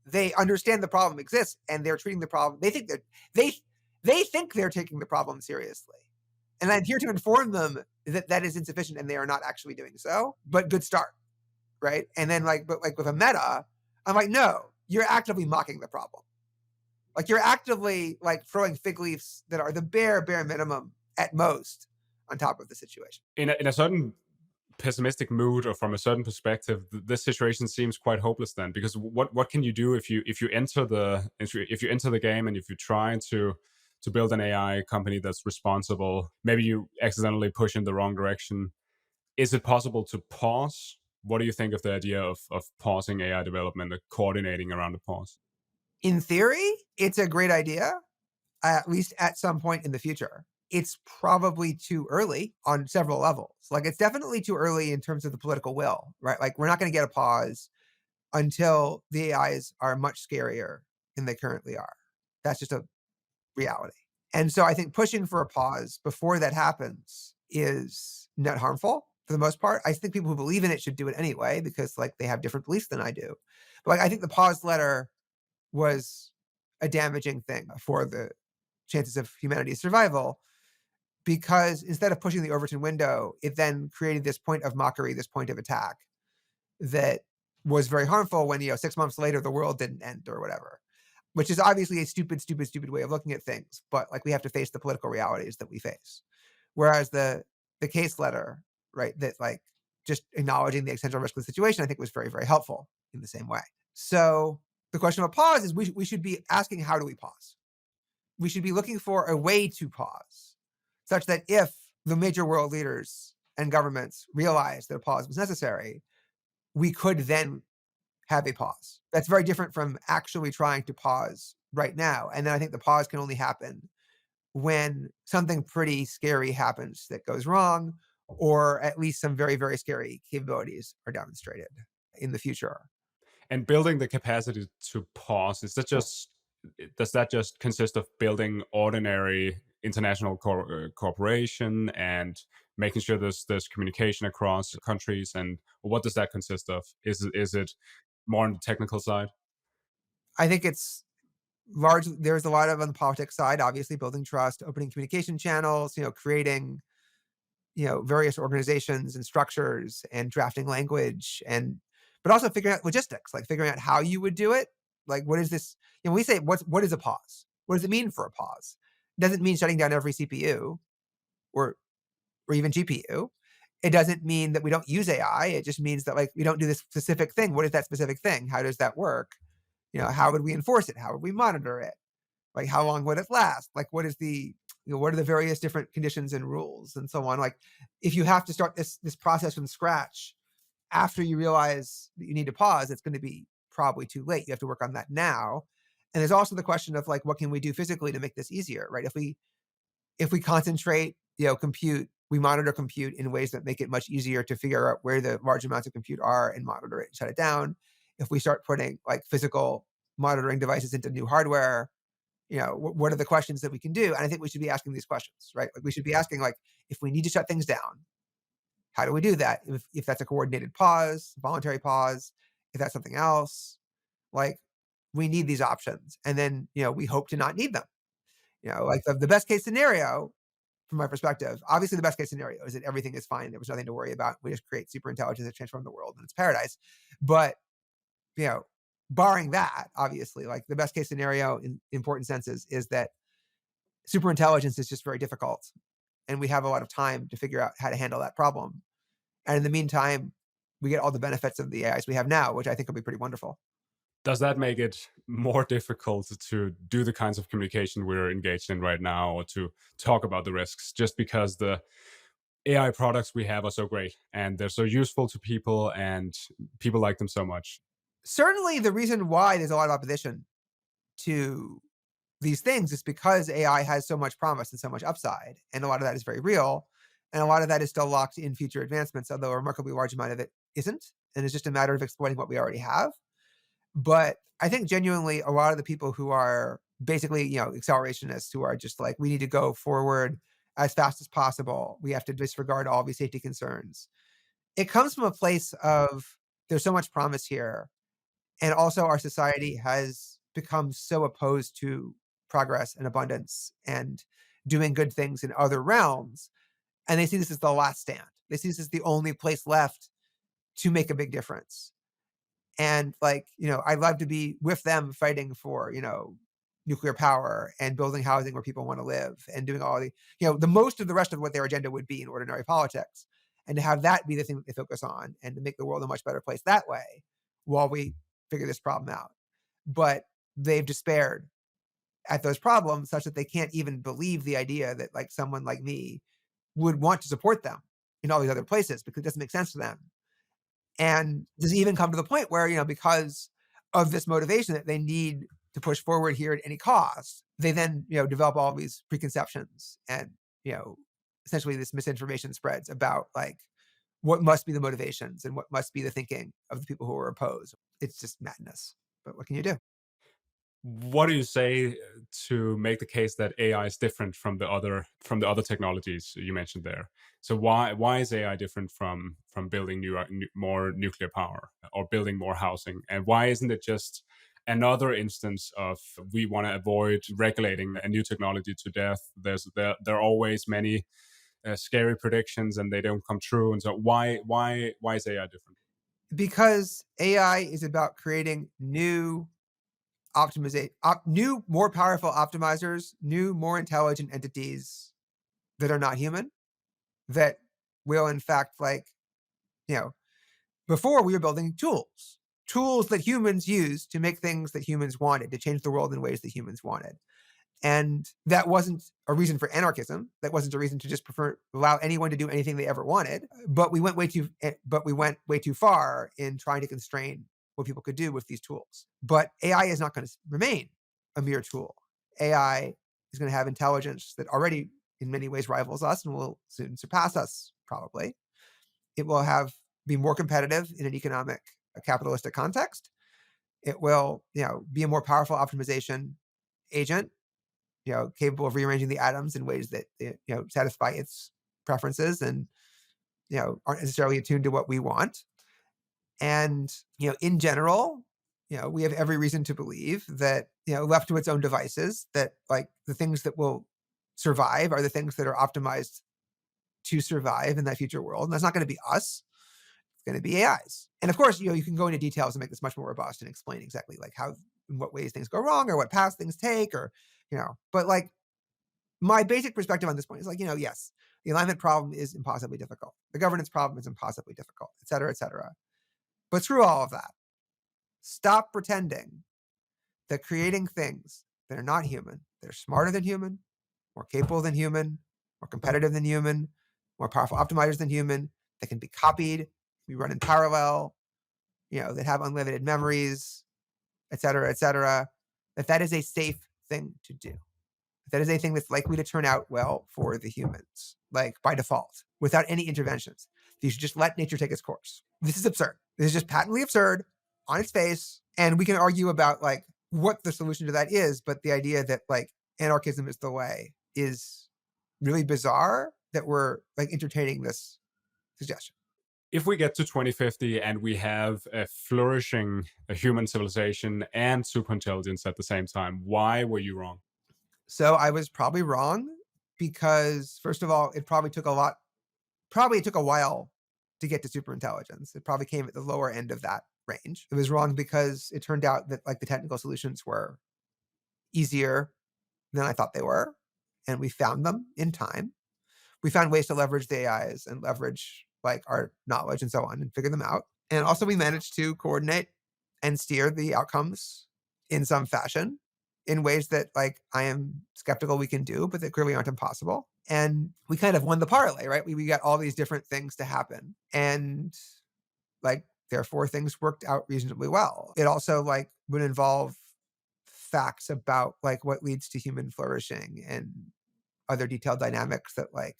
They understand the problem exists and they're treating the problem. They think they're taking the problem seriously. And I'm here to inform them that that is insufficient and they are not actually doing so, but good start, right? And then but like with a Meta, I'm like, no, you're actively mocking the problem. Like you're actively like throwing fig leaves that are the bare minimum at most on top of the situation. In a certain pessimistic mood or from a certain perspective, this situation seems quite hopeless then, because what can you do if you enter the game and if you try to build an AI company that's responsible, maybe you accidentally push in the wrong direction. Is it possible to pause? What do you think of the idea of pausing AI development, coordinating around the pause? In theory, it's a great idea, at least at some point in the future. It's probably too early on several levels. Like it's definitely too early in terms of the political will, right? Like we're not going to get a pause until the AIs are much scarier than they currently are. That's just a reality. And so I think pushing for a pause before that happens is not harmful for the most part. I think people who believe in it should do it anyway because like they have different beliefs than I do. But like I think the pause letter was a damaging thing for the chances of humanity's survival because instead of pushing the Overton window, it then created this point of mockery, this point of attack that was very harmful when, 6 months later, the world didn't end or whatever, which is obviously a stupid way of looking at things. But like we have to face the political realities that we face. Whereas the case letter, right, that like just acknowledging the existential risk of the situation, I think was very, very helpful in the same way. So the question of a pause is we should be asking, how do we pause? We should be looking for a way to pause such that if the major world leaders and governments realize that a pause was necessary, we could then have a pause. That's very different from actually trying to pause right now. And then I think the pause can only happen when something pretty scary happens that goes wrong, or at least some very, very scary capabilities are demonstrated in the future. And building the capacity to pause, does that just consist of building ordinary international cooperation and making sure there's communication across countries, and what does that consist of? Is it more on the technical side? I think it's largely there's a lot of on the politics side, obviously building trust, opening communication channels, creating, various organizations and structures and drafting language but also figuring out logistics, like figuring out how you would do it. Like, what is this? When we say what is a pause? What does it mean for a pause? It doesn't mean shutting down every CPU or even GPU. It doesn't mean that we don't use AI. It just means that like we don't do this specific thing. What is that specific thing? How does that work? How would we enforce it? How would we monitor it? Like, how long would it last? Like, what are the various different conditions and rules and so on? Like, if you have to start this process from scratch after you realize that you need to pause, it's going to be probably too late. You have to work on that now. And there's also the question of like, what can we do physically to make this easier, right? If we concentrate, compute, we monitor compute in ways that make it much easier to figure out where the large amounts of compute are and monitor it and shut it down. If we start putting like physical monitoring devices into new hardware, what are the questions that we can do? And I think we should be asking these questions, right? Like we should be asking like, if we need to shut things down, how do we do that? If that's a coordinated pause, voluntary pause, if that's something else, like we need these options. And then, we hope to not need them. Like the best case scenario from my perspective, obviously the best case scenario is that everything is fine. There was nothing to worry about. We just create super intelligence that transform the world and it's paradise. But, you know, barring that, obviously, like the best case scenario in important senses is that super intelligence is just very difficult. And we have a lot of time to figure out how to handle that problem. And in the meantime, we get all the benefits of the AIs we have now, which I think will be pretty wonderful. Does that make it more difficult to do the kinds of communication we're engaged in right now, or to talk about the risks, just because the AI products we have are so great and they're so useful to people and people like them so much? Certainly, the reason why there's a lot of opposition to these things is because AI has so much promise and so much upside. And a lot of that is very real. And a lot of that is still locked in future advancements, although a remarkably large amount of it isn't. And it's just a matter of exploiting what we already have. But I think genuinely a lot of the people who are basically, accelerationists who are just like, we need to go forward as fast as possible. We have to disregard all these safety concerns. It comes from a place of there's so much promise here. And also our society has become so opposed to progress and abundance and doing good things in other realms. And they see this as the last stand. They see this as the only place left to make a big difference. And like, I'd love to be with them fighting for, nuclear power and building housing where people want to live and doing all the most of the rest of what their agenda would be in ordinary politics. And to have that be the thing that they focus on and to make the world a much better place that way while we figure this problem out. But they've despaired at those problems such that they can't even believe the idea that like someone like me would want to support them in all these other places because it doesn't make sense to them. And does it even come to the point where, because of this motivation that they need to push forward here at any cost, they then, develop all these preconceptions and, essentially this misinformation spreads about like what must be the motivations and what must be the thinking of the people who are opposed. It's just madness. But what can you do? What do you say to make the case that AI is different from the other technologies you mentioned there? So why is AI different from building more nuclear power or building more housing? And why isn't it just another instance of we want to avoid regulating a new technology to death? There are always many scary predictions and they don't come true. And so why is AI different? Because AI is about creating new, more powerful optimizers, new, more intelligent entities that are not human, that will in fact you know, before we were building tools that humans used to make things that humans wanted, to change the world in ways that humans wanted. And that wasn't a reason for anarchism. That wasn't a reason to just allow anyone to do anything they ever wanted. But we went way too far in trying to constrain what people could do with these tools. But AI is not going to remain a mere tool. AI is going to have intelligence that already in many ways rivals us and will soon surpass us, probably. It will be more competitive in an economic, capitalistic context. It will, be a more powerful optimization agent, capable of rearranging the atoms in ways that, satisfy its preferences and, aren't necessarily attuned to what we want. And, in general, we have every reason to believe that, left to its own devices, that like the things that will survive are the things that are optimized to survive in that future world. And that's not going to be us. It's going to be AIs. And of course, you can go into details and make this much more robust and explain exactly like how, in what ways things go wrong or what paths things take or, but like my basic perspective on this point is like, yes, the alignment problem is impossibly difficult. The governance problem is impossibly difficult, et cetera, et cetera. But screw all of that. Stop pretending that creating things that are not human, that are smarter than human, more capable than human, more competitive than human, more powerful optimizers than human, that can be copied, be run in parallel, that have unlimited memories, et cetera, that is a safe thing to do. That is a thing that's likely to turn out well for the humans, like by default, without any interventions. You should just let nature take its course. This is absurd. This is just patently absurd on its face. And we can argue about like what the solution to that is, but the idea that like anarchism is the way is really bizarre that we're like entertaining this suggestion. If we get to 2050 and we have a flourishing human civilization and superintelligence at the same time, why were you wrong? So I was probably wrong because first of all, it took a while to get to superintelligence. It probably came at the lower end of that range. It was wrong because it turned out that like the technical solutions were easier than I thought they were. And we found them in time. We found ways to leverage the AIs and leverage like our knowledge and so on and figure them out. And also we managed to coordinate and steer the outcomes in some fashion in ways that like I am skeptical we can do, but that clearly aren't impossible. And we kind of won the parlay, right? We got all these different things to happen. And like, therefore things worked out reasonably well. It also like would involve facts about like what leads to human flourishing and other detailed dynamics that like,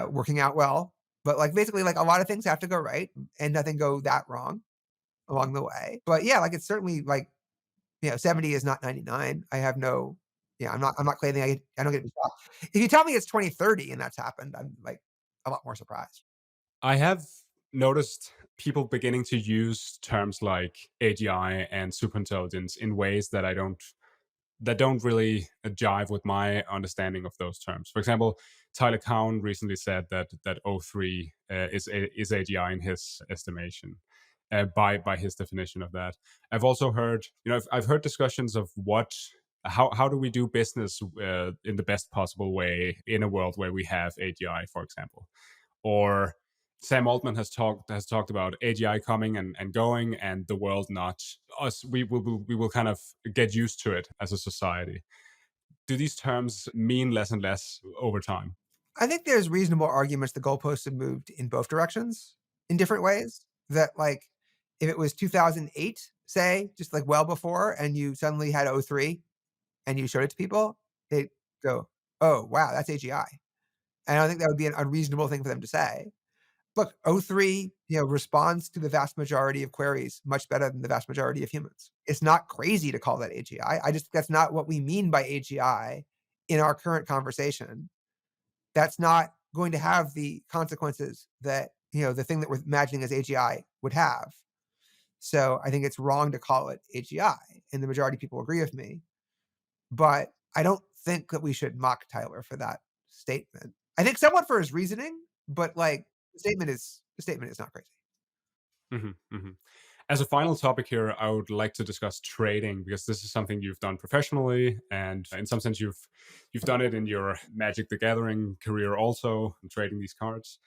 working out well. But like basically like a lot of things have to go right and nothing go that wrong along the way. But yeah, like it's certainly like, 70 is not 99. I have no yeah, I'm not claiming I don't get to be shocked. If you tell me it's 2030 and that's happened, I'm like a lot more surprised. I have noticed people beginning to use terms like AGI and superintelligence in ways that don't really jive with my understanding of those terms. For example, Tyler Cowen recently said that O3 is AGI in his estimation. By his definition of that, I've also heard I've heard discussions of how do we do business in the best possible way in a world where we have AGI, for example, or Sam Altman has talked about AGI coming and going, and the world not us. We will kind of get used to it as a society. Do these terms mean less and less over time? I think there's reasonable arguments the goalposts have moved in both directions in different ways. That like if it was 2008, say, just like well before, and you suddenly had O3 and you showed it to people, they'd go, "Oh, wow, that's AGI." And I don't think that would be an unreasonable thing for them to say. Look, O3, responds to the vast majority of queries much better than the vast majority of humans. It's not crazy to call that AGI. I just that's not what we mean by AGI in our current conversation. That's not going to have the consequences that, the thing that we're imagining as AGI would have. So I think it's wrong to call it AGI, and the majority of people agree with me. But I don't think that we should mock Tyler for that statement. I think somewhat for his reasoning, but like the statement is not crazy. Mhm, mhm. As a final topic here, I would like to discuss trading because this is something you've done professionally, and in some sense, you've done it in your Magic the Gathering career also, trading these cards.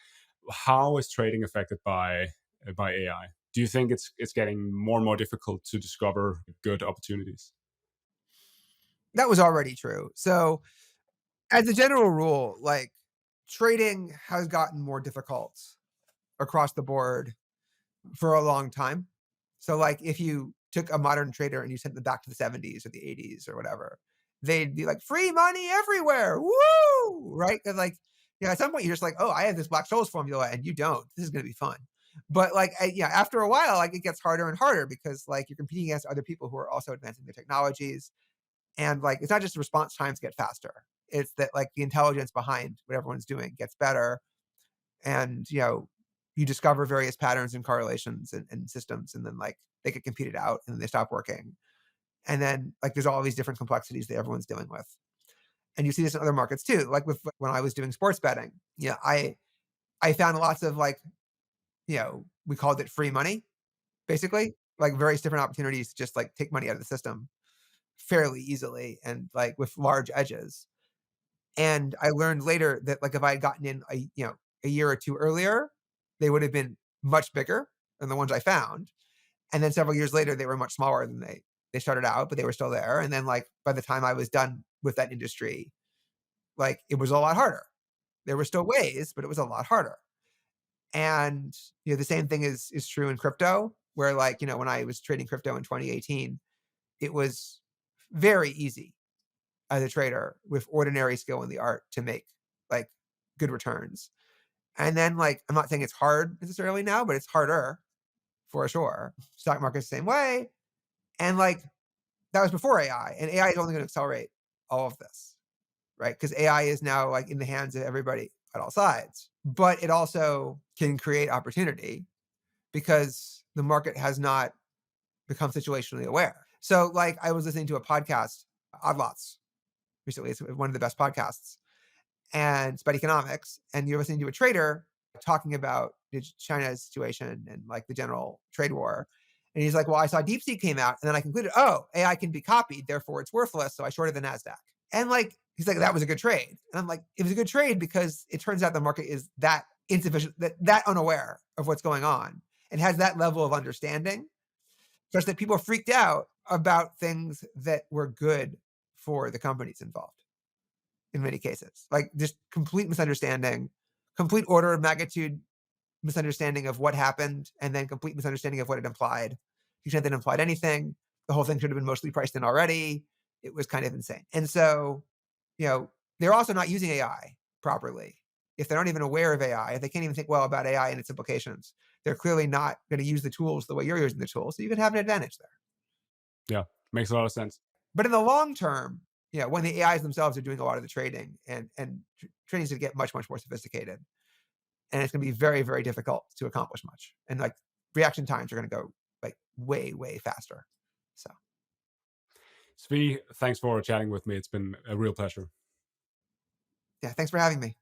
How is trading affected by AI? Do you think it's getting more and more difficult to discover good opportunities? That was already true. So as a general rule, like trading has gotten more difficult across the board for a long time. So, like, if you took a modern trader and you sent them back to the 70s or the 80s or whatever, they'd be like, free money everywhere. Woo! Right? Because, like, at some point you're just like, oh, I have this Black Scholes formula and you don't. This is going to be fun. But, like, after a while, like, it gets harder and harder because, like, you're competing against other people who are also advancing their technologies. And, like, it's not just response times get faster, it's that, like, the intelligence behind what everyone's doing gets better and you discover various patterns and correlations and systems and then like they get computed out and then they stop working and then like there's all these different complexities that everyone's dealing with and you see this in other markets too like with when I was doing sports betting I found lots of like we called it free money basically like various different opportunities to just like take money out of the system fairly easily and like with large edges. And I learned later that, like, if I had gotten in a year or 2 earlier, they would have been much bigger than the ones I found. And then several years later, they were much smaller than they started out, but they were still there. And then, like, by the time I was done with that industry, like, it was a lot harder. There were still ways, but it was a lot harder. And, the same thing is true in crypto, where, like, when I was trading crypto in 2018, it was very easy as a trader with ordinary skill in the art to make like good returns. And then like I'm not saying it's hard necessarily now, but it's harder for sure. Stock market's the same way. And like that was before AI. And AI is only going to accelerate all of this, right? Because AI is now like in the hands of everybody at all sides. But it also can create opportunity because the market has not become situationally aware. So like I was listening to a podcast, Odd Lots, recently. It's one of the best podcasts, and it's about economics. And you're listening to a trader talking about China's situation and like the general trade war. And he's like, well, I saw DeepSeek came out, and then I concluded, oh, AI can be copied, therefore it's worthless. So I shorted the NASDAQ. And like, he's like, that was a good trade. And I'm like, it was a good trade because it turns out the market is that insufficient, that unaware of what's going on and has that level of understanding such that people freaked out about things that were good for the companies involved in many cases. Like just complete misunderstanding, complete order of magnitude misunderstanding of what happened, and then complete misunderstanding of what it implied. To the extent that it implied anything, the whole thing should have been mostly priced in already. It was kind of insane. And so, they're also not using AI properly. If they're not even aware of AI, if they can't even think well about AI and its implications, they're clearly not going to use the tools the way you're using the tools. So you can have an advantage there. Yeah, makes a lot of sense. But in the long term, when the AIs themselves are doing a lot of the trading and trading is going to get much, much more sophisticated, and it's going to be very, very difficult to accomplish much. And like reaction times are going to go like way, way faster. So Zvi, thanks for chatting with me. It's been a real pleasure. yeah, thanks for having me.